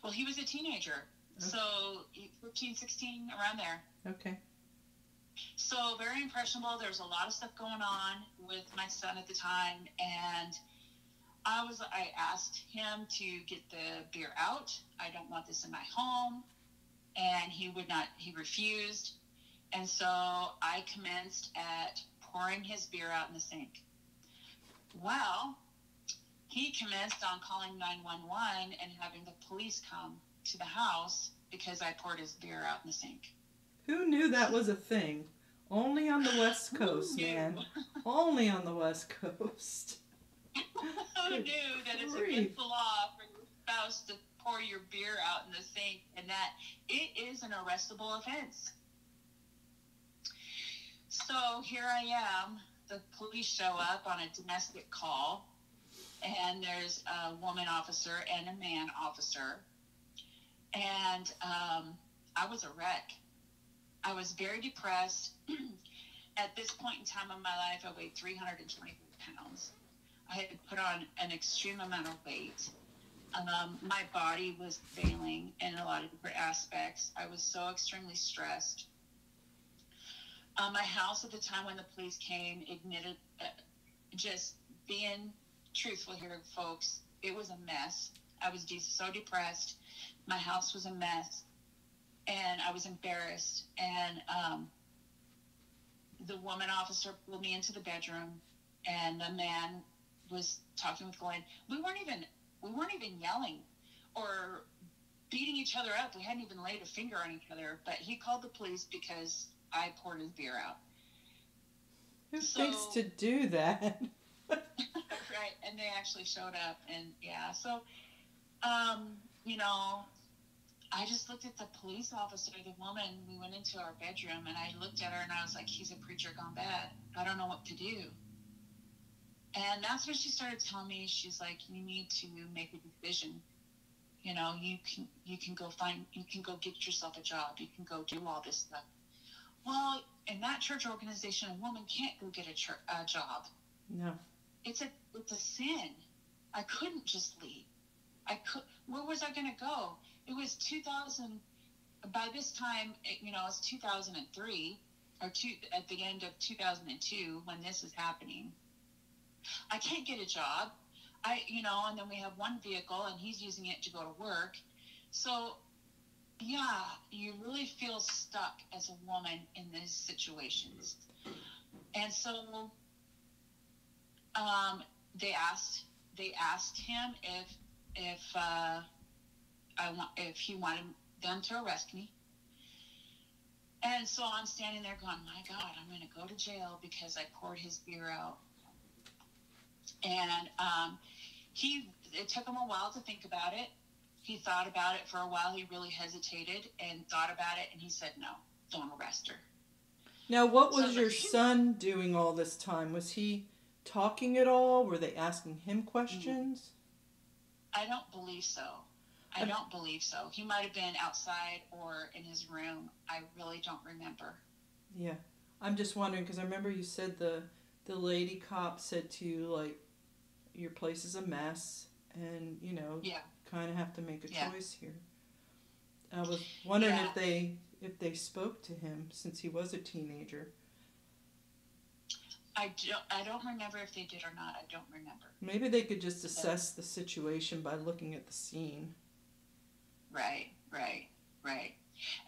Well, he was a teenager. Okay. So 15, 16, around there. Okay. So very impressionable. There's a lot of stuff going on with my son at the time. And I asked him to get the beer out. I don't want this in my home. And he refused. And so I commenced at pouring his beer out in the sink. Well, he commenced on calling 911 and having the police come to the house because I poured his beer out in the sink. Who knew that was a thing? Only on the West Who Coast, knew? man. Only on the West Coast. Who Good knew that it's grief. against the law for your spouse to pour your beer out in the sink, and that it is an arrestable offense? So here I am. The police show up on a domestic call, and there's a woman officer and a man officer. And I was a wreck. I was very depressed. At this point in time in my life, I weighed 323 pounds. I had put on an extreme amount of weight. My body was failing in a lot of different aspects. I was so extremely stressed. My house at the time when the police came admitted, just being truthful here, folks, it was a mess. I was so depressed. My house was a mess, and I was embarrassed. And the woman officer pulled me into the bedroom, and the man was talking with Glenn. We weren't even yelling or beating each other up. We hadn't even laid a finger on each other, but he called the police because I poured his beer out. Who thinks to do that? Right, and they actually showed up, and yeah, so, I just looked at the police officer, the woman. We went into our bedroom, and I looked at her, and I was like, he's a preacher gone bad. I don't know what to do. And that's when she started telling me, she's like, you need to make a decision. You can go get yourself a job. You can go do all this stuff. Well, in that church organization, a woman can't go get a job. No. It's a sin. I couldn't just leave. Where was I going to go? It was 2000. By this time, it's 2003 or at the end of 2002 when this is happening. I can't get a job. And then we have one vehicle, and he's using it to go to work. So, yeah, you really feel stuck as a woman in these situations. And so, they asked him if he wanted them to arrest me. And so I'm standing there going, my God, I'm going to go to jail because I poured his beer out. And it took him a while to think about it. He thought about it for a while. He really hesitated and thought about it, and he said, no, don't arrest her. Now, what was your son doing all this time? Was he talking at all? Were they asking him questions? I don't believe so. I don't believe so. He might have been outside or in his room. I really don't remember. Yeah. I'm just wondering, because I remember you said the lady cop said to you, like, your place is a mess, and, kind of have to make a choice here. I was wondering if they spoke to him since he was a teenager. I don't remember if they did or not. I don't remember. Maybe they could just assess the situation by looking at the scene. Right.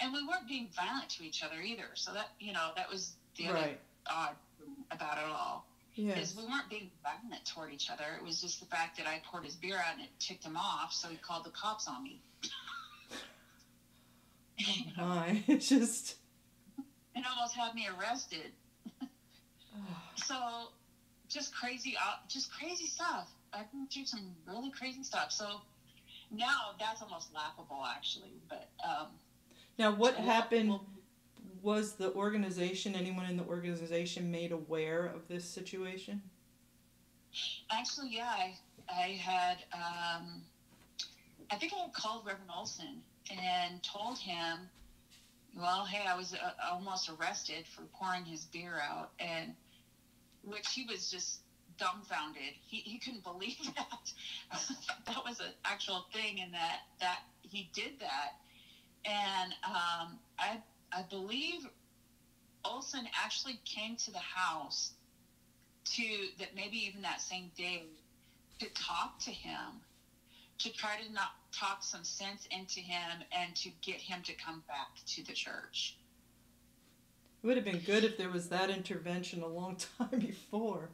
And we weren't being violent to each other either. So that, that was the other odd thing about it all. Yes. Is we weren't being violent toward each other. It was just the fact that I poured his beer out and it ticked him off, so he called the cops on me. Oh my, it just... It almost had me arrested. So, just crazy stuff. I've been through some really crazy stuff. So, now that's almost laughable, actually. But now, what happened? Was the organization, anyone in the organization, made aware of this situation? Actually, yeah. I had, I think I had called Reverend Olson and told him, well, hey, I was almost arrested for pouring his beer out, and which he was just dumbfounded. He couldn't believe that. That was an actual thing, and that he did that. And I believe Olson actually came to the house that maybe even that same day, to talk to him, to try to not talk some sense into him and to get him to come back to the church. It would have been good if there was that intervention a long time before.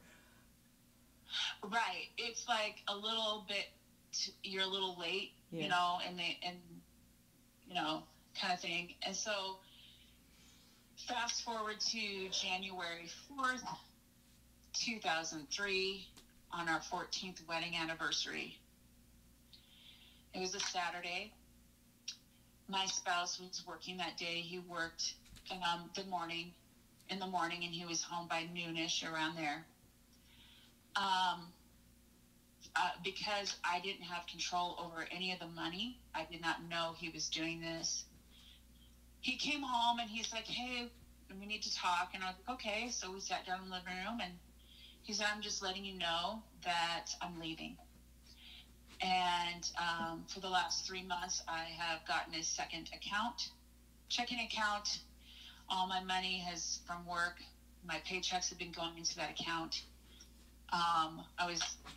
Right. It's like a little bit, you're a little late, and kind of thing. And so Fast forward to January 4th, 2003, on our 14th wedding anniversary. It was a Saturday. My spouse was working that day. He worked in the morning, and he was home by noonish, around there. Because I didn't have control over any of the money, I did not know he was doing this. He came home and he's like, "Hey, we need to talk." And I was like, "Okay." So we sat down in the living room, and he said, "I'm just letting you know that I'm leaving. And for the last 3 months, I have gotten a second checking account. All my money has from work. My paychecks have been going into that account.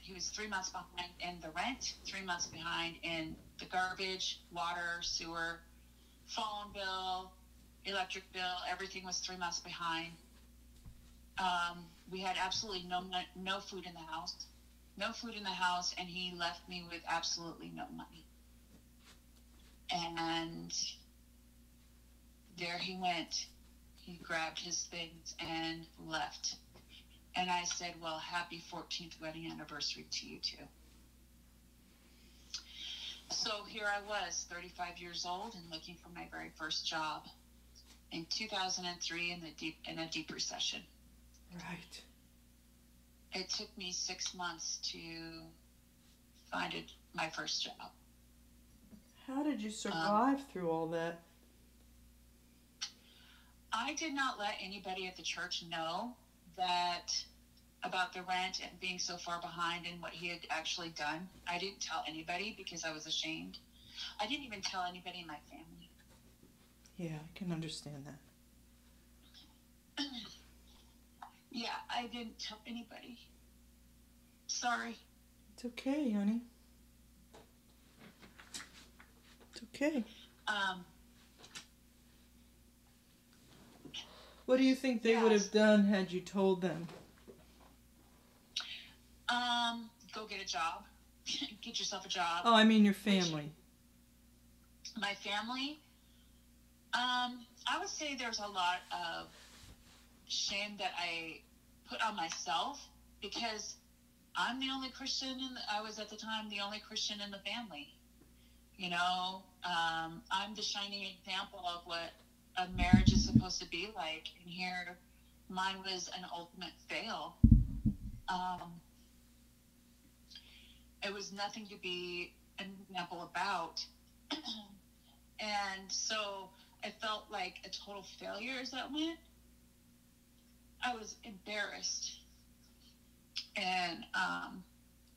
He was 3 months behind in the rent, 3 months behind in the garbage, water, sewer, phone bill, electric bill. Everything was 3 months behind. We had absolutely no food in the house. No food in the house, and he left me with absolutely no money. And there he went. He grabbed his things and left. And I said, "Well, happy 14th wedding anniversary to you too." So here I was, 35 years old, and looking for my very first job in 2003 in a deep recession. Right. It took me 6 months to find my first job. How did you survive through all that? I did not let anybody at the church know about the rent and being so far behind and what he had actually done. I didn't tell anybody because I was ashamed. I didn't even tell anybody in my family. Yeah, I can understand that. Yeah, I didn't tell anybody. Sorry. It's okay, honey. It's okay. What do you think they would have done had you told them? Go get a job. Get yourself a job. Oh, I mean your family. My family? I would say there's a lot of shame that I put on myself because I'm the only Christian, I was at the time the only Christian in the family. You know, I'm the shining example of what a marriage is supposed to be like, and here mine was an ultimate fail. It was nothing to be an example about. And so I felt like a total failure as that went. I was embarrassed. And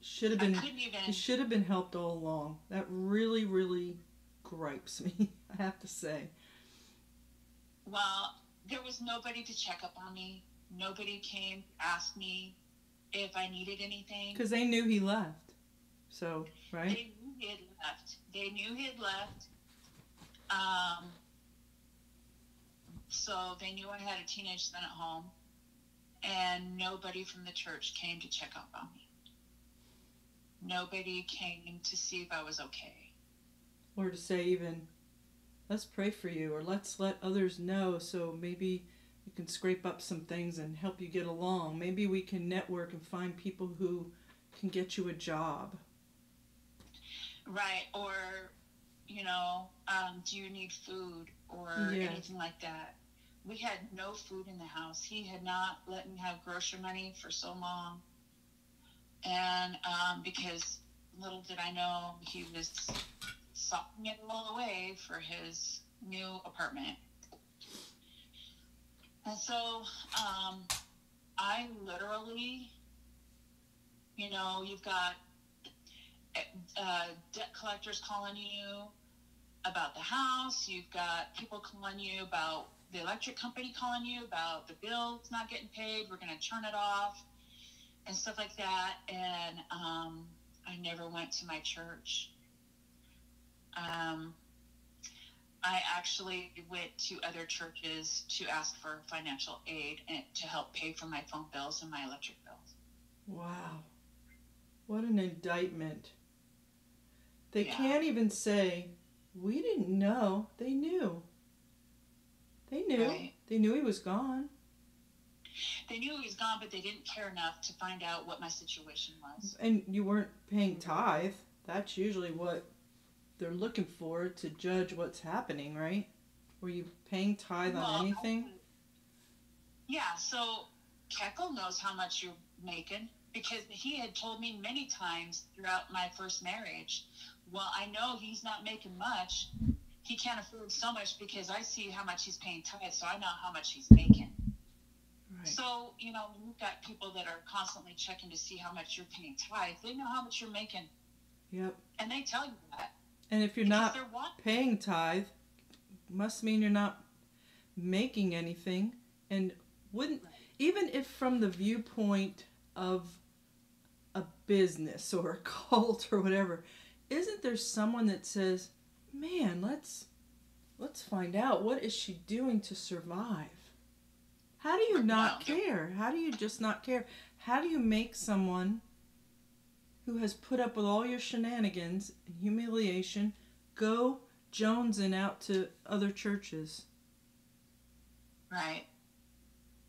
should have been it should have been helped all along. That really, really gripes me, I have to say. Well, there was nobody to check up on me. Nobody came to ask me if I needed anything. Because they knew he left. So, right? They knew he had left. So they knew I had a teenage son at home. And nobody from the church came to check up on me. Nobody came to see if I was okay. Or to say even, let's pray for you, or let's let others know so maybe we can scrape up some things and help you get along. Maybe we can network and find people who can get you a job. Right, or, you know, do you need food or anything like that? We had no food in the house. He had not let me have grocery money for so long. And because little did I know he was socking it all away for his new apartment. And so I literally, you know, you've got debt collectors calling you about the house. You've got people calling you about the electric company, calling you about the bill's not getting paid. We're going to turn it off and stuff like that. And I never went to my church. I actually went to other churches to ask for financial aid and to help pay for my phone bills and my electric bills. Wow. What an indictment. They can't even say, we didn't know. They knew. They knew. Right. They knew he was gone. They knew he was gone, but they didn't care enough to find out what my situation was. And you weren't paying tithe. That's usually what they're looking for to judge what's happening, right? Were you paying tithe on anything? Yeah, so Keckle knows how much you're making because he had told me many times throughout my first marriage, well, I know he's not making much. He can't afford so much because I see how much he's paying tithe, so I know how much he's making. Right. So, you know, you've got people that are constantly checking to see how much you're paying tithe. They know how much you're making. Yep. And they tell you that. And if you're not paying tithe, must mean you're not making anything. And wouldn't, even if from the viewpoint of a business or a cult or whatever, isn't there someone that says, man, let's find out, what is she doing to survive? How do you not care? How do you just not care? How do you make someone who has put up with all your shenanigans and humiliation go jonesing out to other churches? Right.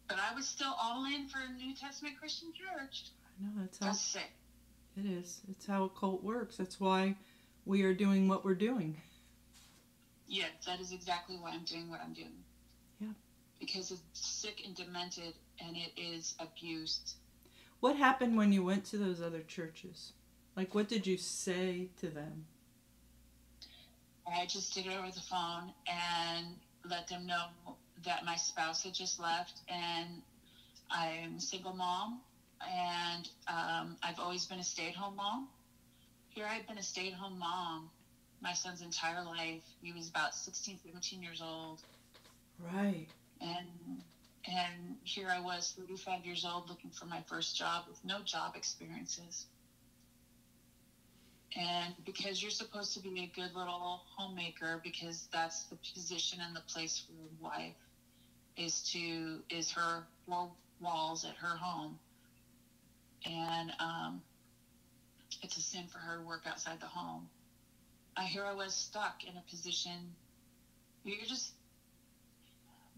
But I was still all in for a New Testament Christian church. I know, that's sick. It is. It's how a cult works. That's why we are doing what we're doing. Yes, that is exactly why I'm doing what I'm doing. Yeah. Because it's sick and demented, and it is abused. What happened when you went to those other churches? Like, what did you say to them? I just did it over the phone and let them know that my spouse had just left, and I'm a single mom, and I've always been a stay-at-home mom. Here I've been a stay-at-home mom my son's entire life. He was about 16, 17 years old. Right. And here I was, 35 years old, looking for my first job with no job experiences. And because you're supposed to be a good little homemaker, because that's the position and the place for a wife, is her four walls at her home. And it's a sin for her to work outside the home. Here I was stuck in a position. You're just,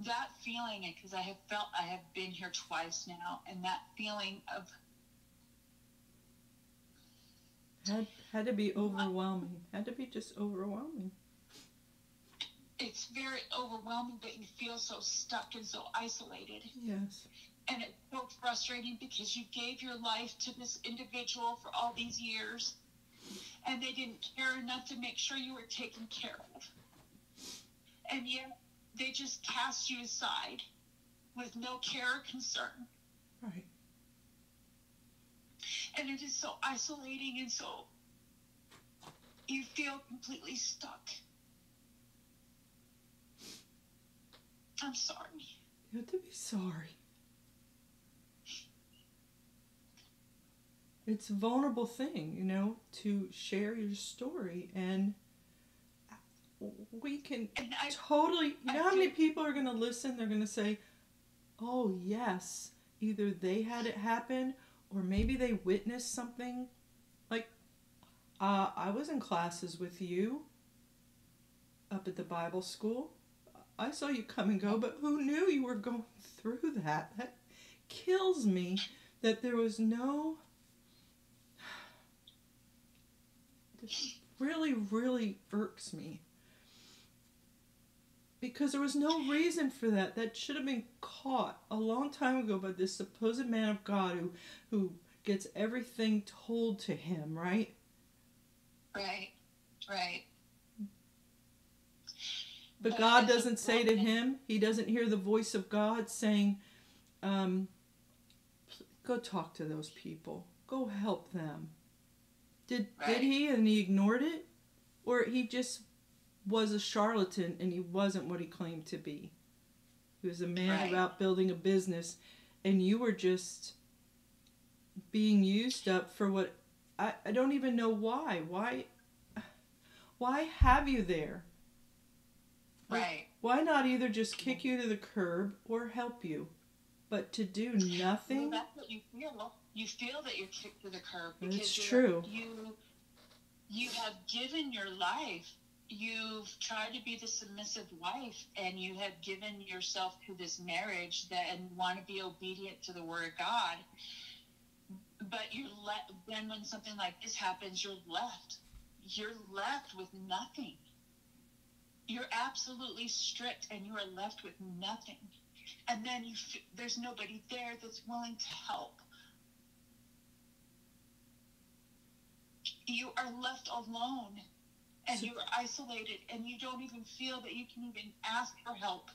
that feeling, because I have been here twice now, and that feeling of had to be overwhelming. Had to be just overwhelming. It's very overwhelming, but you feel so stuck and so isolated. Yes. And it's so frustrating because you gave your life to this individual for all these years, and they didn't care enough to make sure you were taken care of. And yet they just cast you aside with no care or concern. Right. And it is so isolating, and so you feel completely stuck. I'm sorry. You have to be sorry. It's a vulnerable thing, you know, to share your story, and we can totally, you know how many people are going to listen? They're going to say, oh yes, either they had it happen, or maybe they witnessed something. Like, I was in classes with you up at the Bible school. I saw you come and go, but who knew you were going through that? That kills me that there was no... This really, really irks me. Because there was no reason for that. That should have been caught a long time ago by this supposed man of God who gets everything told to him, right? Right, right. But God doesn't say to him, he doesn't hear the voice of God saying, go talk to those people. Go help them. Did he, and he ignored it? Or he just was a charlatan and he wasn't what he claimed to be? He was a man about building a business, and you were just being used up for what... I don't even know why. Why have you there? Right. Why not either just kick you to the curb or help you? But to do nothing? Well, that's what you feel. You feel that you're kicked to the curb because you have given your life. you've tried to be the submissive wife, and you have given yourself to this marriage that and want to be obedient to the word of God, but then when something like this happens, you're left with nothing. You're absolutely stripped, and you are left with nothing. And then there's nobody there that's willing to help. You are left alone, and you are isolated, and you don't even feel that you can even ask for help,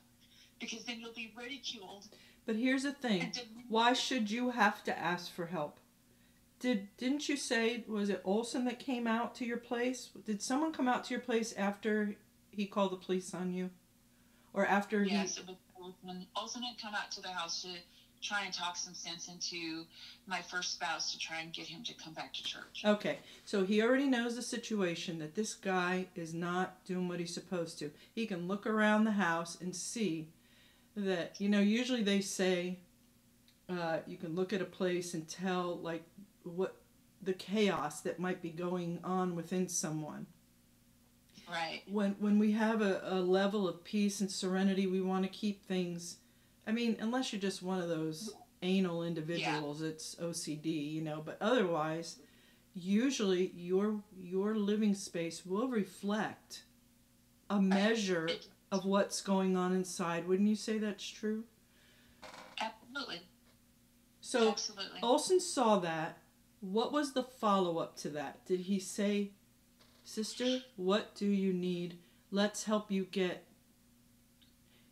because then you'll be ridiculed. But here's the thing. Why should you have to ask for help? Didn't you say, was it Olson that came out to your place? Did someone come out to your place after he called the police on you? Or after Yes, it was Olson. Olson had come out to the house to try and talk some sense into my first spouse to try and get him to come back to church. Okay, so he already knows the situation, that this guy is not doing what he's supposed to. He can look around the house and see that, usually they say you can look at a place and tell, like, what the chaos that might be going on within someone. Right. When we have a level of peace and serenity, we want to keep things, unless you're just one of those anal individuals, it's OCD, but otherwise, usually your living space will reflect a measure of what's going on inside. Wouldn't you say that's true? Absolutely. So Absolutely. Olson saw that. What was the follow-up to that? Did he say, "Sister, what do you need? Let's help you get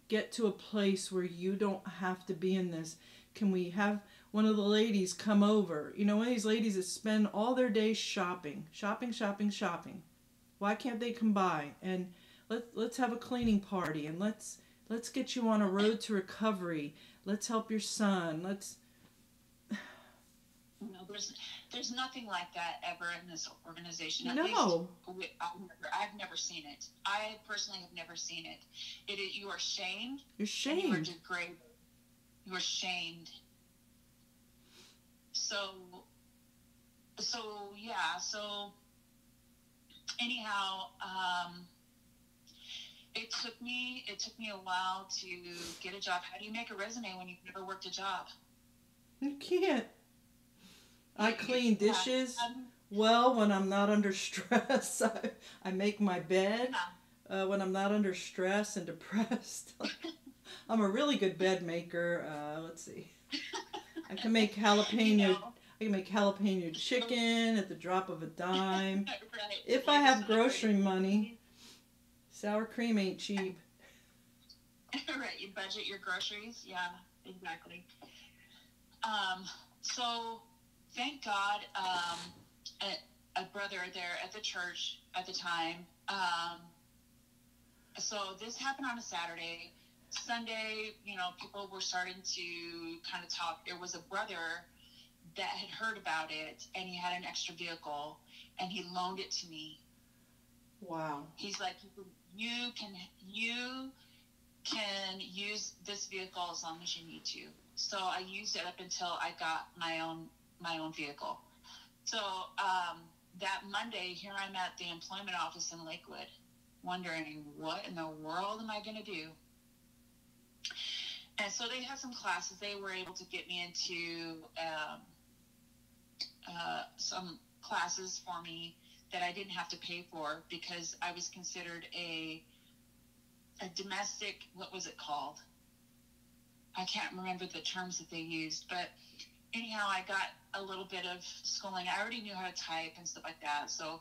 to a place where you don't have to be in this. Can we have one of the ladies come over?" One of these ladies that spend all their days shopping. Why can't they come by and let's have a cleaning party, and let's get you on a road to recovery. Let's help your son. No, there's nothing like that ever in this organization. No. I've never seen it. I personally have never seen it. You are shamed. You're shamed. And you are degraded. You are shamed. So yeah. So anyhow, it took me a while to get a job. How do you make a resume when you've never worked a job? You can't. I clean dishes well when I'm not under stress. I make my bed when I'm not under stress and depressed. I'm a really good bed maker. Let's see. I can make jalapeno. I can make jalapeno chicken at the drop of a dime. Right. If I have grocery money. Sour cream ain't cheap. Right. You budget your groceries. Yeah, exactly. So thank God, a brother there at the church at the time. So this happened on a Saturday. Sunday, people were starting to kind of talk. There was a brother that had heard about it, and he had an extra vehicle, and he loaned it to me. Wow. He's like, you can use this vehicle as long as you need to. So I used it up until I got my own vehicle. So that Monday, here I'm at the employment office in Lakewood, wondering what in the world am I going to do? And so they had some classes. They were able to get me into some classes for me that I didn't have to pay for, because I was considered a domestic, what was it called? I can't remember the terms that they used, but anyhow, I got a little bit of schooling. I already knew how to type and stuff like that. So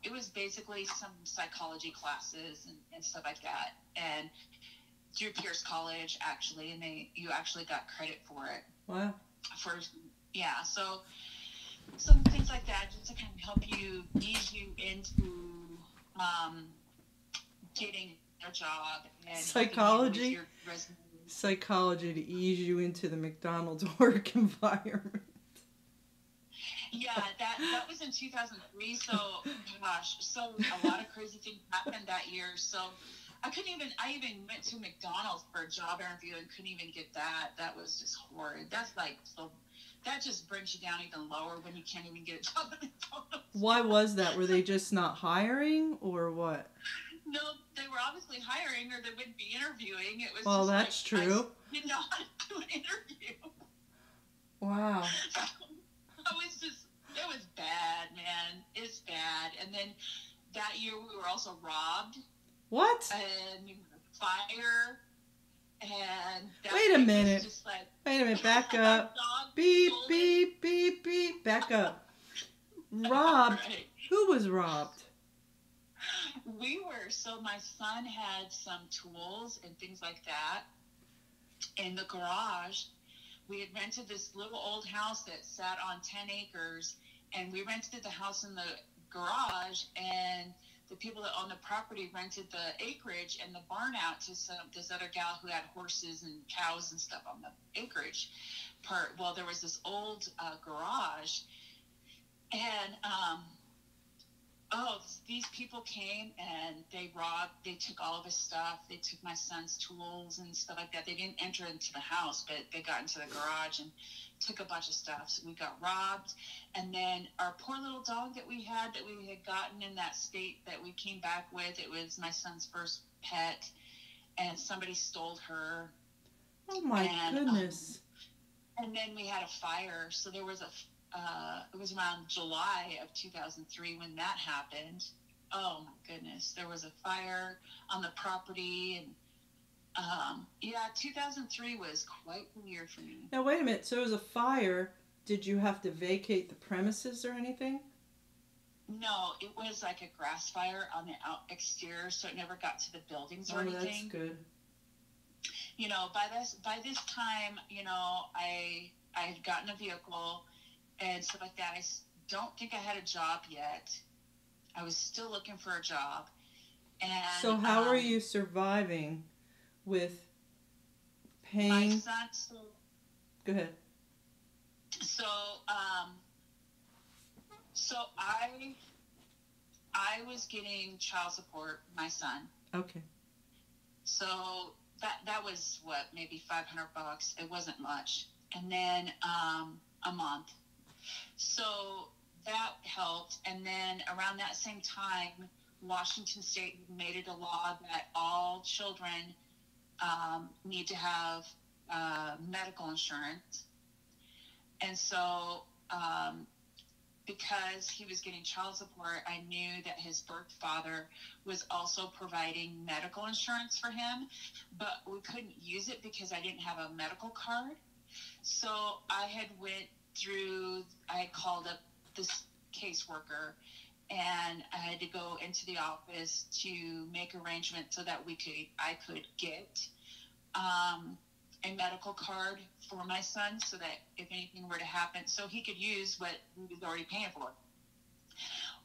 it was basically some psychology classes and stuff like that. And through Pierce College, actually, and you actually got credit for it. Wow. So some things like that, just to kind of help you, ease you into getting a job. And psychology. your resume. Psychology to ease you into the McDonald's work environment. Yeah, that was in 2003. So, gosh, so a lot of crazy things happened that year. So I even went to McDonald's for a job interview and couldn't even get that. That was just horrid. That's like, so that just brings you down even lower when you can't even get a job in McDonald's. Why was that? Were they just not hiring or what? No, they were obviously hiring or they wouldn't be interviewing. It was Well, just that's true. I didn't know how to do an interview. Wow. It was bad, man. It's bad. And then that year we were also robbed. What? And fire. And Wait a minute. Just like, wait a minute, back up. Beep, beep, beep, beep. Back up. Robbed? Right. Who was robbed? We were. So my son had some tools and things like that in the garage. We had rented this little old house that sat on 10 acres, and we rented the house in the garage, and the people that owned the property rented the acreage and the barn out to this other gal who had horses and cows and stuff on the acreage part. Well, there was this old garage, and these people came and they took all of his stuff. They took my son's tools and stuff like that. They didn't enter into the house, but they got into the garage and took a bunch of stuff. So we got robbed. And then our poor little dog that we had gotten in that state that we came back with, it was my son's first pet, and somebody stole her. Oh my goodness. And then we had a fire. So there was it was around July of 2003 when that happened. Oh my goodness. There was a fire on the property, and 2003 was quite the year for me. Now wait a minute. So it was a fire. Did you have to vacate the premises or anything? No, it was like a grass fire on the exterior, so it never got to the buildings or anything. Oh, that's good. You know, by this time, you know, I had gotten a vehicle and stuff like that. I don't think I had a job yet. I was still looking for a job. And so how are you surviving with paying? My son, Go ahead. So I was getting child support, my son. Okay. So that was what, maybe $500. It wasn't much. And then a month. So that helped. And then around that same time, Washington State made it a law that all children need to have medical insurance. And so because he was getting child support, I knew that his birth father was also providing medical insurance for him, but we couldn't use it because I didn't have a medical card. So I had called up this caseworker, and I had to go into the office to make arrangements so that I could get a medical card for my son, so that if anything were to happen, so he could use what he was already paying for.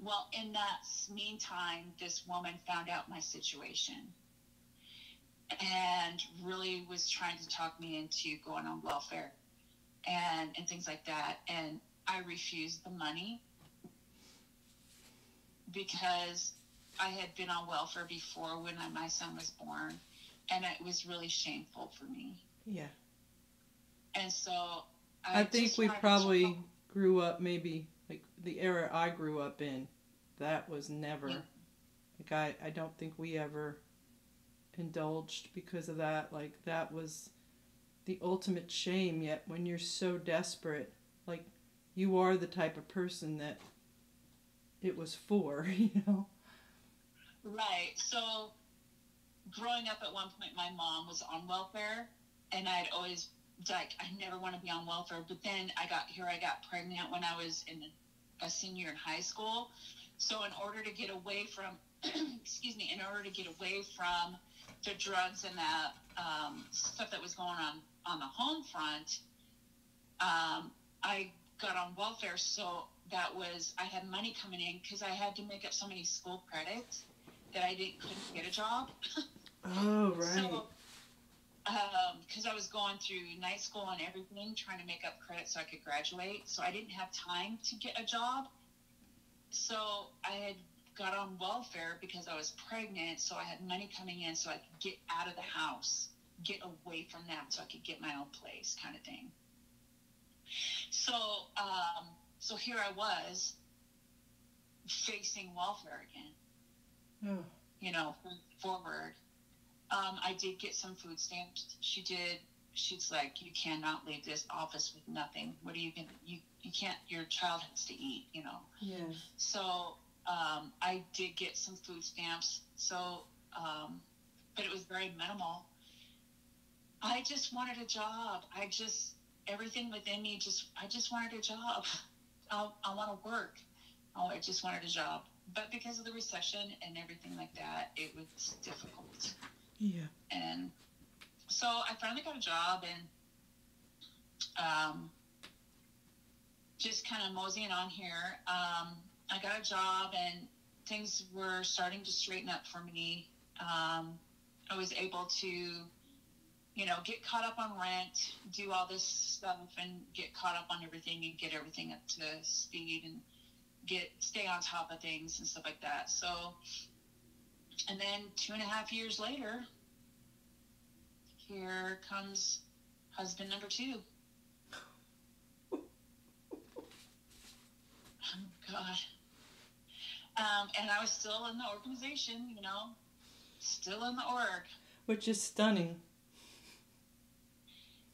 Well, in that meantime, this woman found out my situation and really was trying to talk me into going on welfare and things like that. And I refused the money because I had been on welfare before when my son was born, and it was really shameful for me. Yeah. And so I think we probably grew up, maybe like the era I grew up in, that was never, like I don't think we ever indulged because of that. Like that was the ultimate shame, yet when you're so desperate, like you are the type of person that it was for, you know? Right. So growing up at one point, my mom was on welfare, and I'd always I never want to be on welfare. But then I got pregnant when I was in a senior in high school. So in order to get away from, in order to get away from the drugs and the stuff that was going on the home front, I got on welfare. So I had money coming in because I had to make up so many school credits that I couldn't get a job. Oh, right. So, because I was going through night school and everything, trying to make up credit so I could graduate. So I didn't have time to get a job. So I had got on welfare because I was pregnant. So I had money coming in so I could get out of the house, get away from that so I could get my own place kind of thing. So, so here I was facing welfare again, Oh. you know, forward. I did get some food stamps. She did. She's like, you cannot leave this office with nothing. What are you gonna? You can't. Your child has to eat. You know. Yes. So I did get some food stamps. So, but it was very minimal. I just wanted a job. Everything within me I just wanted a job. I want to work. Oh, I just wanted a job. But because of the recession and everything like that, it was difficult. Yeah. And so I finally got a job, and just kind of moseying on here. I got a job, and things were starting to straighten up for me. I was able to, you know, get caught up on rent, do all this stuff, and get caught up on everything and get everything up to speed and stay on top of things and stuff like that. So, and then 2.5 years later, here comes husband number 2. Oh, God. And I was still in the organization, you know, still in the org. Which is stunning.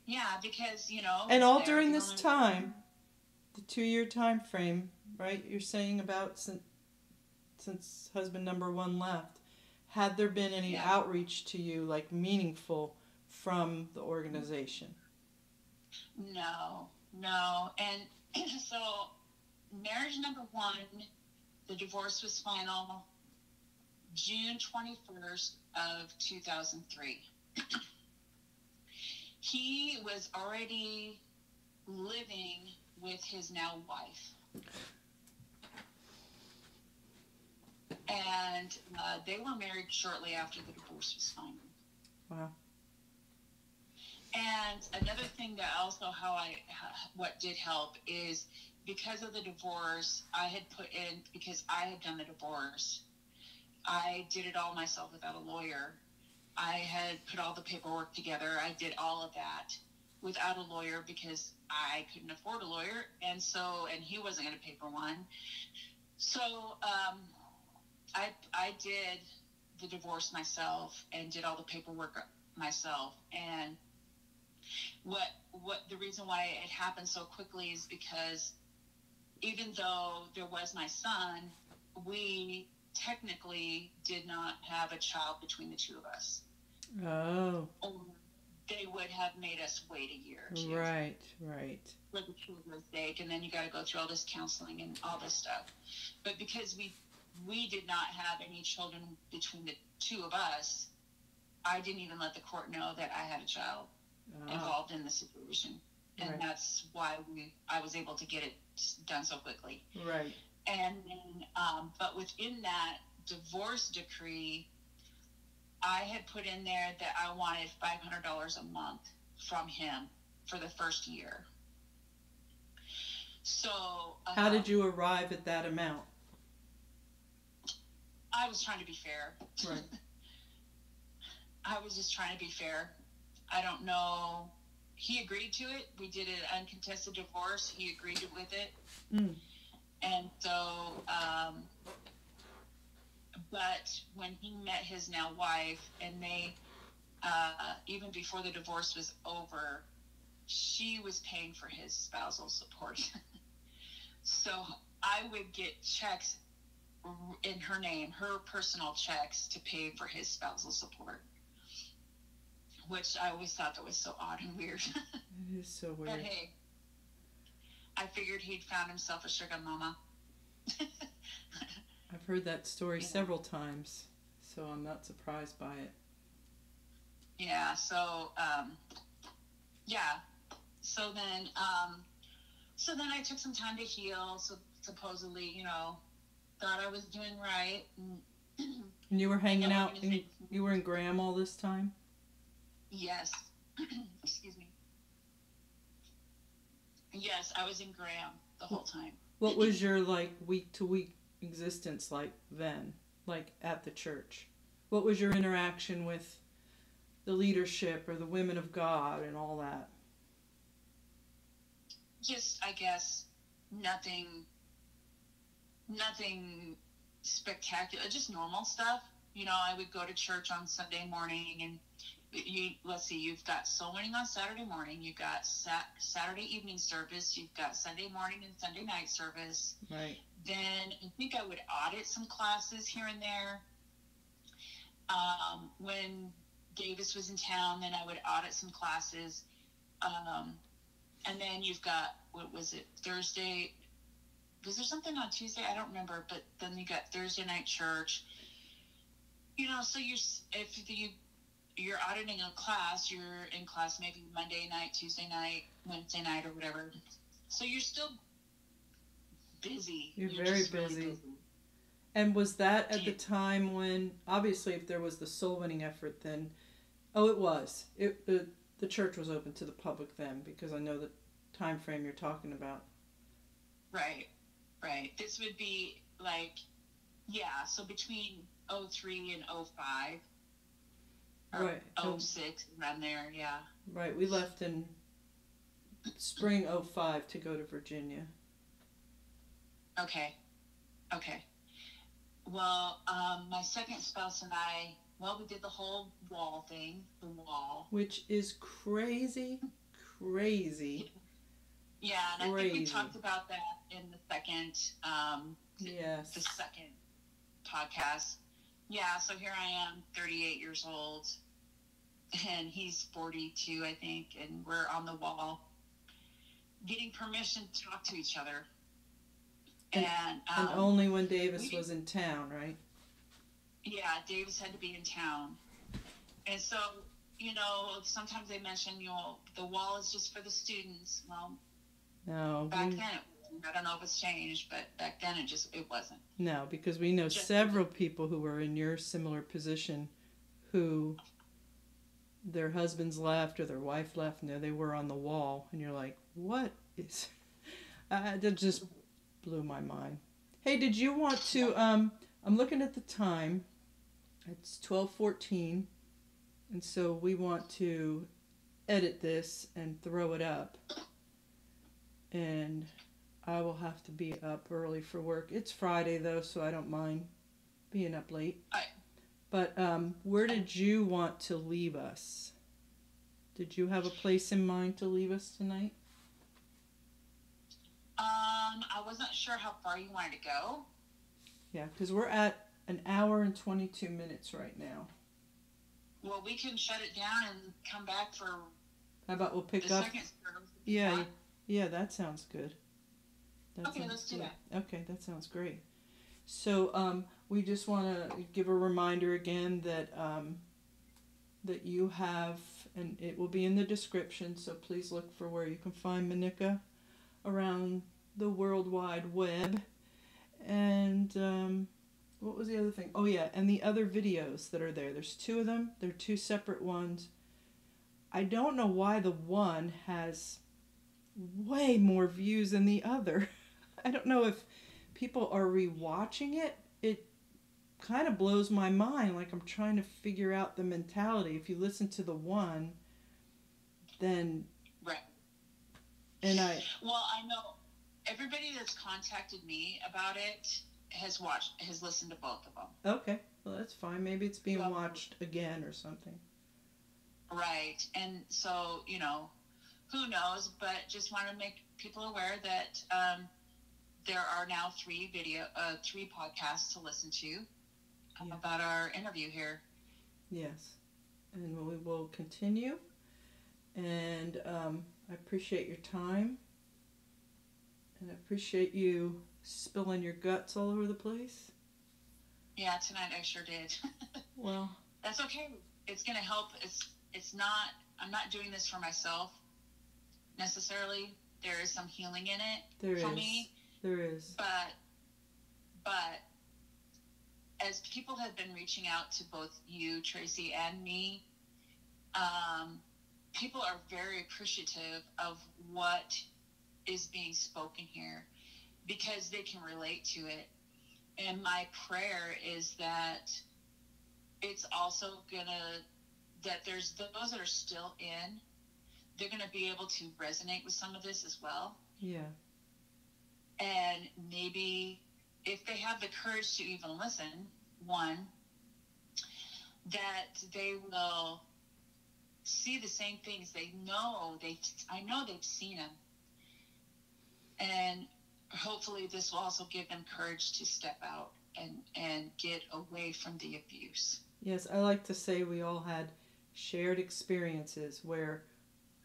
Yeah, because, you know. And all during this time, the 2-year time frame, right? You're saying about since husband number 1 left, had there been any outreach to you, like meaningful, from the organization? No. And so marriage number 1, the divorce was final June 21st of 2003. He was already living with his now wife. And they were married shortly after the divorce was final. Wow. And another thing that also what did help is because of the divorce, because I had done the divorce, I did it all myself without a lawyer. I had put all the paperwork together. I did all of that without a lawyer because I couldn't afford a lawyer. And he wasn't going to pay for one. So I did the divorce myself and did all the paperwork myself. And the reason why it happened so quickly is because even though there was my son, we technically did not have a child between the 2 of us. Oh. Or they would have made us wait a year or 2. Right. For the children's sake, and then you got to go through all this counseling and all this stuff. But because we did not have any children between the 2 of us, I didn't even let the court know that I had a child involved in the situation. And that's why I was able to get it done so quickly. Right. And then, but within that divorce decree, I had put in there that I wanted $500 a month from him for the first year. So how did you arrive at that amount? I was trying to be fair. Right. I was just trying to be fair. I don't know. He agreed to it. We did an uncontested divorce. He agreed with it. Mm. And so, but when he met his now wife, and they, even before the divorce was over, she was paying for his spousal support. So I would get checks in her name, her personal checks, to pay for his spousal support, which I always thought that was so odd and weird. It is so weird. But hey, I figured he'd found himself a sugar mama. I've heard that story several times, so I'm not surprised by it. Yeah, so, so then I took some time to heal, so supposedly, you know, thought I was doing right. And you were hanging out, you were in Graham all this time? Yes. Excuse me. Yes, I was in Graham the whole time. What was your, like, week-to-week existence like then, like at the church? What was your interaction with the leadership or the women of God and all that? just, I guess, nothing spectacular, just normal stuff. You know, I would go to church on Sunday morning, and let's see, you've got soul winning on Saturday morning, you've got Saturday evening service, you've got Sunday morning and Sunday night service. Right. Then I think I would audit some classes here and there. When Davis was in town, then I would audit some classes. And then you've got, what was it, Thursday? Was there something on Tuesday? I don't remember. But then you got Thursday night church. You know, so you're auditing a class, you're in class maybe Monday night, Tuesday night, Wednesday night, or whatever. So you're still busy. You're very busy. Really busy. And was that at the time when, obviously, if there was the soul winning effort, then, it was. The church was open to the public then, because I know the time frame you're talking about. Right. This would be like, so between 03 and 05. Or right. 06, around there, yeah. Right. We left in spring 05 to go to Virginia. Okay. Well, my second spouse and I, we did the whole wall thing, which is crazy. Yeah, and I think we talked about that in the second, the second podcast. Yeah, so here I am, 38 years old, and he's 42, I think, and we're on the wall, getting permission to talk to each other. And only when Davis was in town, right? Yeah, Davis had to be in town. And so, you know, sometimes they mention, the wall is just for the students. Well, no. Back then, I don't know if it's changed, but back then it wasn't. No, because we know several people who were in your similar position who their husbands left or their wife left, and there they were on the wall. And you're like, what is... that just blew my mind. Hey, did you want to... I'm looking at the time. It's 12:14. And so we want to edit this and throw it up. And I will have to be up early for work. It's Friday, though, so I don't mind being up late. But where did you want to leave us? Did you have a place in mind to leave us tonight? I wasn't sure how far you wanted to go. Yeah, because we're at an hour and 22 minutes right now. Well, we can shut it down and come back for... How about we'll pick up... Yeah, that sounds good. Let's do that. Okay, that sounds great. So we just want to give a reminder again that that you have, and it will be in the description, so please look for where you can find Moníca around the World Wide Web. And what was the other thing? Oh yeah, and the other videos that are there. There's 2 of them. They're 2 separate ones. I don't know why the one has way more views than the other. I don't know if people are rewatching it. It kind of blows my mind. Like I'm trying to figure out the mentality. If you listen to the one, then... Right. And Well, I know everybody that's contacted me about it has listened to both of them. Okay. Well, that's fine. Maybe it's being watched again or something. Right. And so, who knows, but just want to make people aware that there are now 3 podcasts to listen to about our interview here. Yes. And we will continue. And I appreciate your time. And I appreciate you spilling your guts all over the place. Yeah, tonight I sure did. Well. That's okay. It's going to help. I'm not doing this for myself necessarily. There is some healing in it for me. There is. But as people have been reaching out to both you, Tracy, and me, people are very appreciative of what is being spoken here because they can relate to it. And my prayer is that it's also that there's those that are still in, they're gonna be able to resonate with some of this as well. Yeah. And maybe if they have the courage to even listen, one, that they will see the same things. I know they've seen them. And hopefully this will also give them courage to step out and get away from the abuse. Yes, I like to say we all had shared experiences where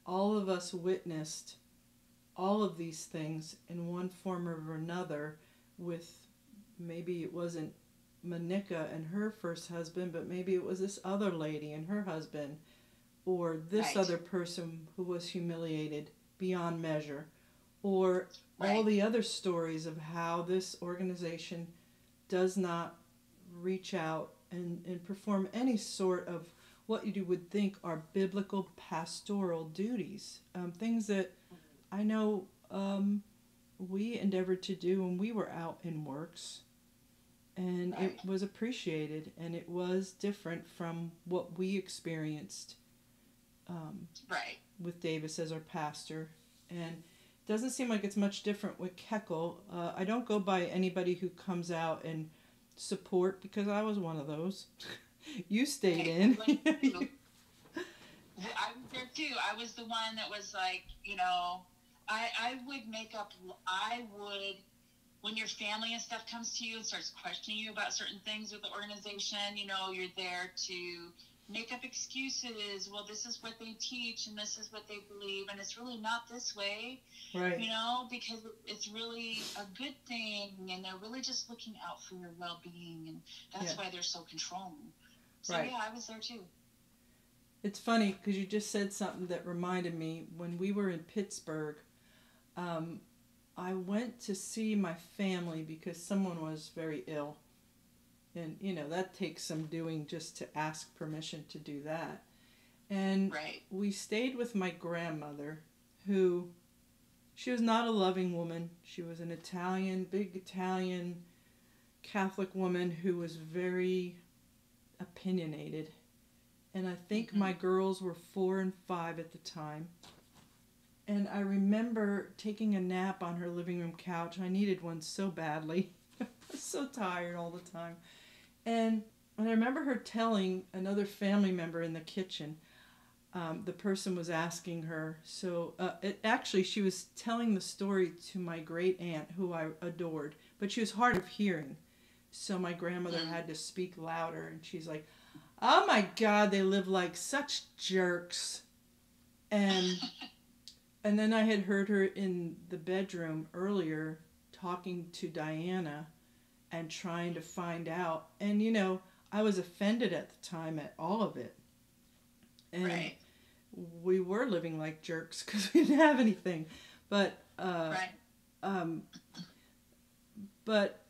all of us witnessed all of these things in one form or another. With maybe it wasn't Moníca and her first husband, but maybe it was this other lady and her husband, or this Right. other person who was humiliated beyond measure, or Right. all the other stories of how this organization does not reach out and perform any sort of what you would think are biblical pastoral duties, things that I know we endeavored to do when we were out in works, and Right. it was appreciated, and it was different from what we experienced Right. with Davis as our pastor. And it doesn't seem like it's much different with Keckle. I don't go by anybody who comes out and support, because I was one of those. You stayed in. I was there too. I was the one that was like, I would when your family and stuff comes to you and starts questioning you about certain things with the organization, you're there to make up excuses. Well, this is what they teach and this is what they believe, and it's really not this way, Right. Because it's really a good thing, and they're really just looking out for your well-being, and that's why they're so controlling. So right. yeah, I was there too. It's funny because you just said something that reminded me. When we were in Pittsburgh, I went to see my family because someone was very ill. And, that takes some doing just to ask permission to do that. And right. We stayed with my grandmother, who, she was not a loving woman. She was an big Italian Catholic woman who was very opinionated. And I think my girls were 4 and 5 at the time. And I remember taking a nap on her living room couch. I needed one so badly. I was so tired all the time. And I remember her telling another family member in the kitchen, the person was asking her, she was telling the story to my great aunt, who I adored, but she was hard of hearing. So my grandmother had to speak louder, and she's like, "Oh my God, they live like such jerks." And then I had heard her in the bedroom earlier talking to Diana and trying to find out. And, I was offended at the time at all of it. And right. We were living like jerks because we didn't have anything. But, right. But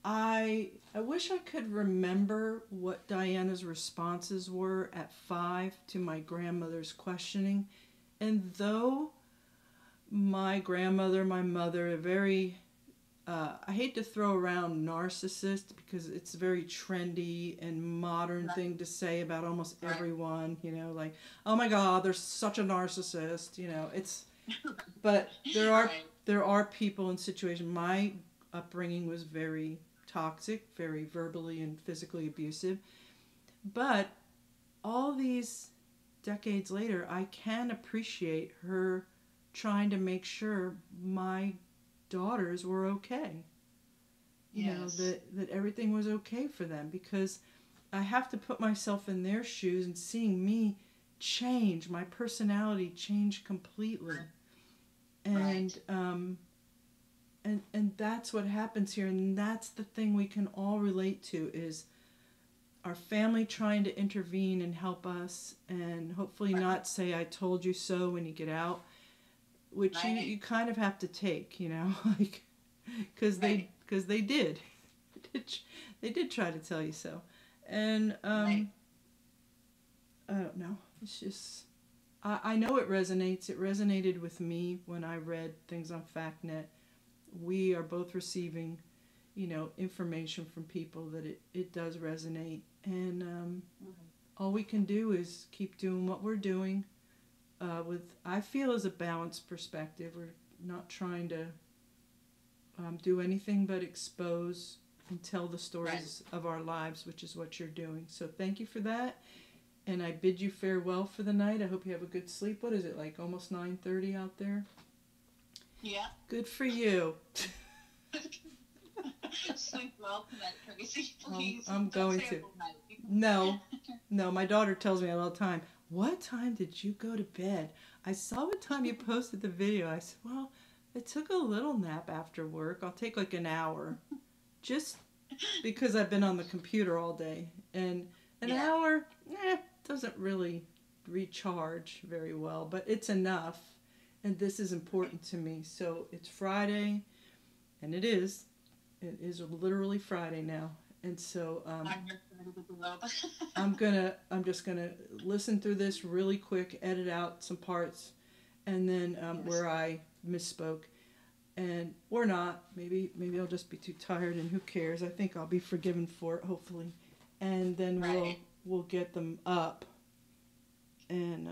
I wish I could remember what Diana's responses were at 5 to my grandmother's questioning. And though my grandmother, my mother, are very, I hate to throw around narcissist because it's a very trendy and modern thing to say about almost everyone, like, "Oh my God, they're such a narcissist," but there are people in situations. My upbringing was very toxic, very verbally and physically abusive. But all these decades later, I can appreciate her trying to make sure my daughters were okay. That everything was okay for them, because I have to put myself in their shoes, and seeing me change, my personality change completely. And and that's what happens here, and that's the thing we can all relate to, is our family trying to intervene and help us, and hopefully not say "I told you so" when you get out, which you kind of have to take, like, because they did they did try to tell you so. And I don't know, it's just, I know it resonated with me when I read things on FactNet. We are both receiving, information from people that it does resonate. And all we can do is keep doing what we're doing, with, I feel, as a balanced perspective. not trying to do anything but expose and tell the stories of our lives, which is what you're doing. So thank you for that. And I bid you farewell for the night. I hope you have a good sleep. What is it, like almost 9:30 out there? Yeah. Good for you. Sleep well tonight, Tracy. Please. I'm going to. No, my daughter tells me all the time, what time did you go to bed? I saw what time you posted the video. I said, well, I took a little nap after work. I'll take like an hour. Just because I've been on the computer all day. And an hour, doesn't really recharge very well, but it's enough. And this is important to me. So it's Friday, and it is literally Friday now. And so I'm just gonna listen through this really quick, edit out some parts, and then where I misspoke, and or not, maybe I'll just be too tired, and who cares? I think I'll be forgiven for it, hopefully, and then we'll get them up, and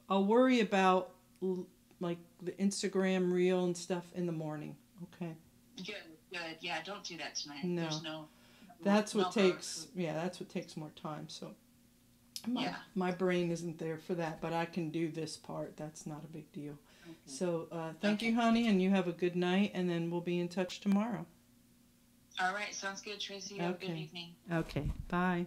I'll worry about like the Instagram reel and stuff in the morning. Okay. Good. Yeah, don't do that tonight. No. There's no. That's what takes. Yeah, that's what takes more time. So my brain isn't there for that, but I can do this part. That's not a big deal. Okay. So thank you, honey, and you have a good night, and then we'll be in touch tomorrow. All right, sounds good, Tracy. Have a good evening. Okay, bye.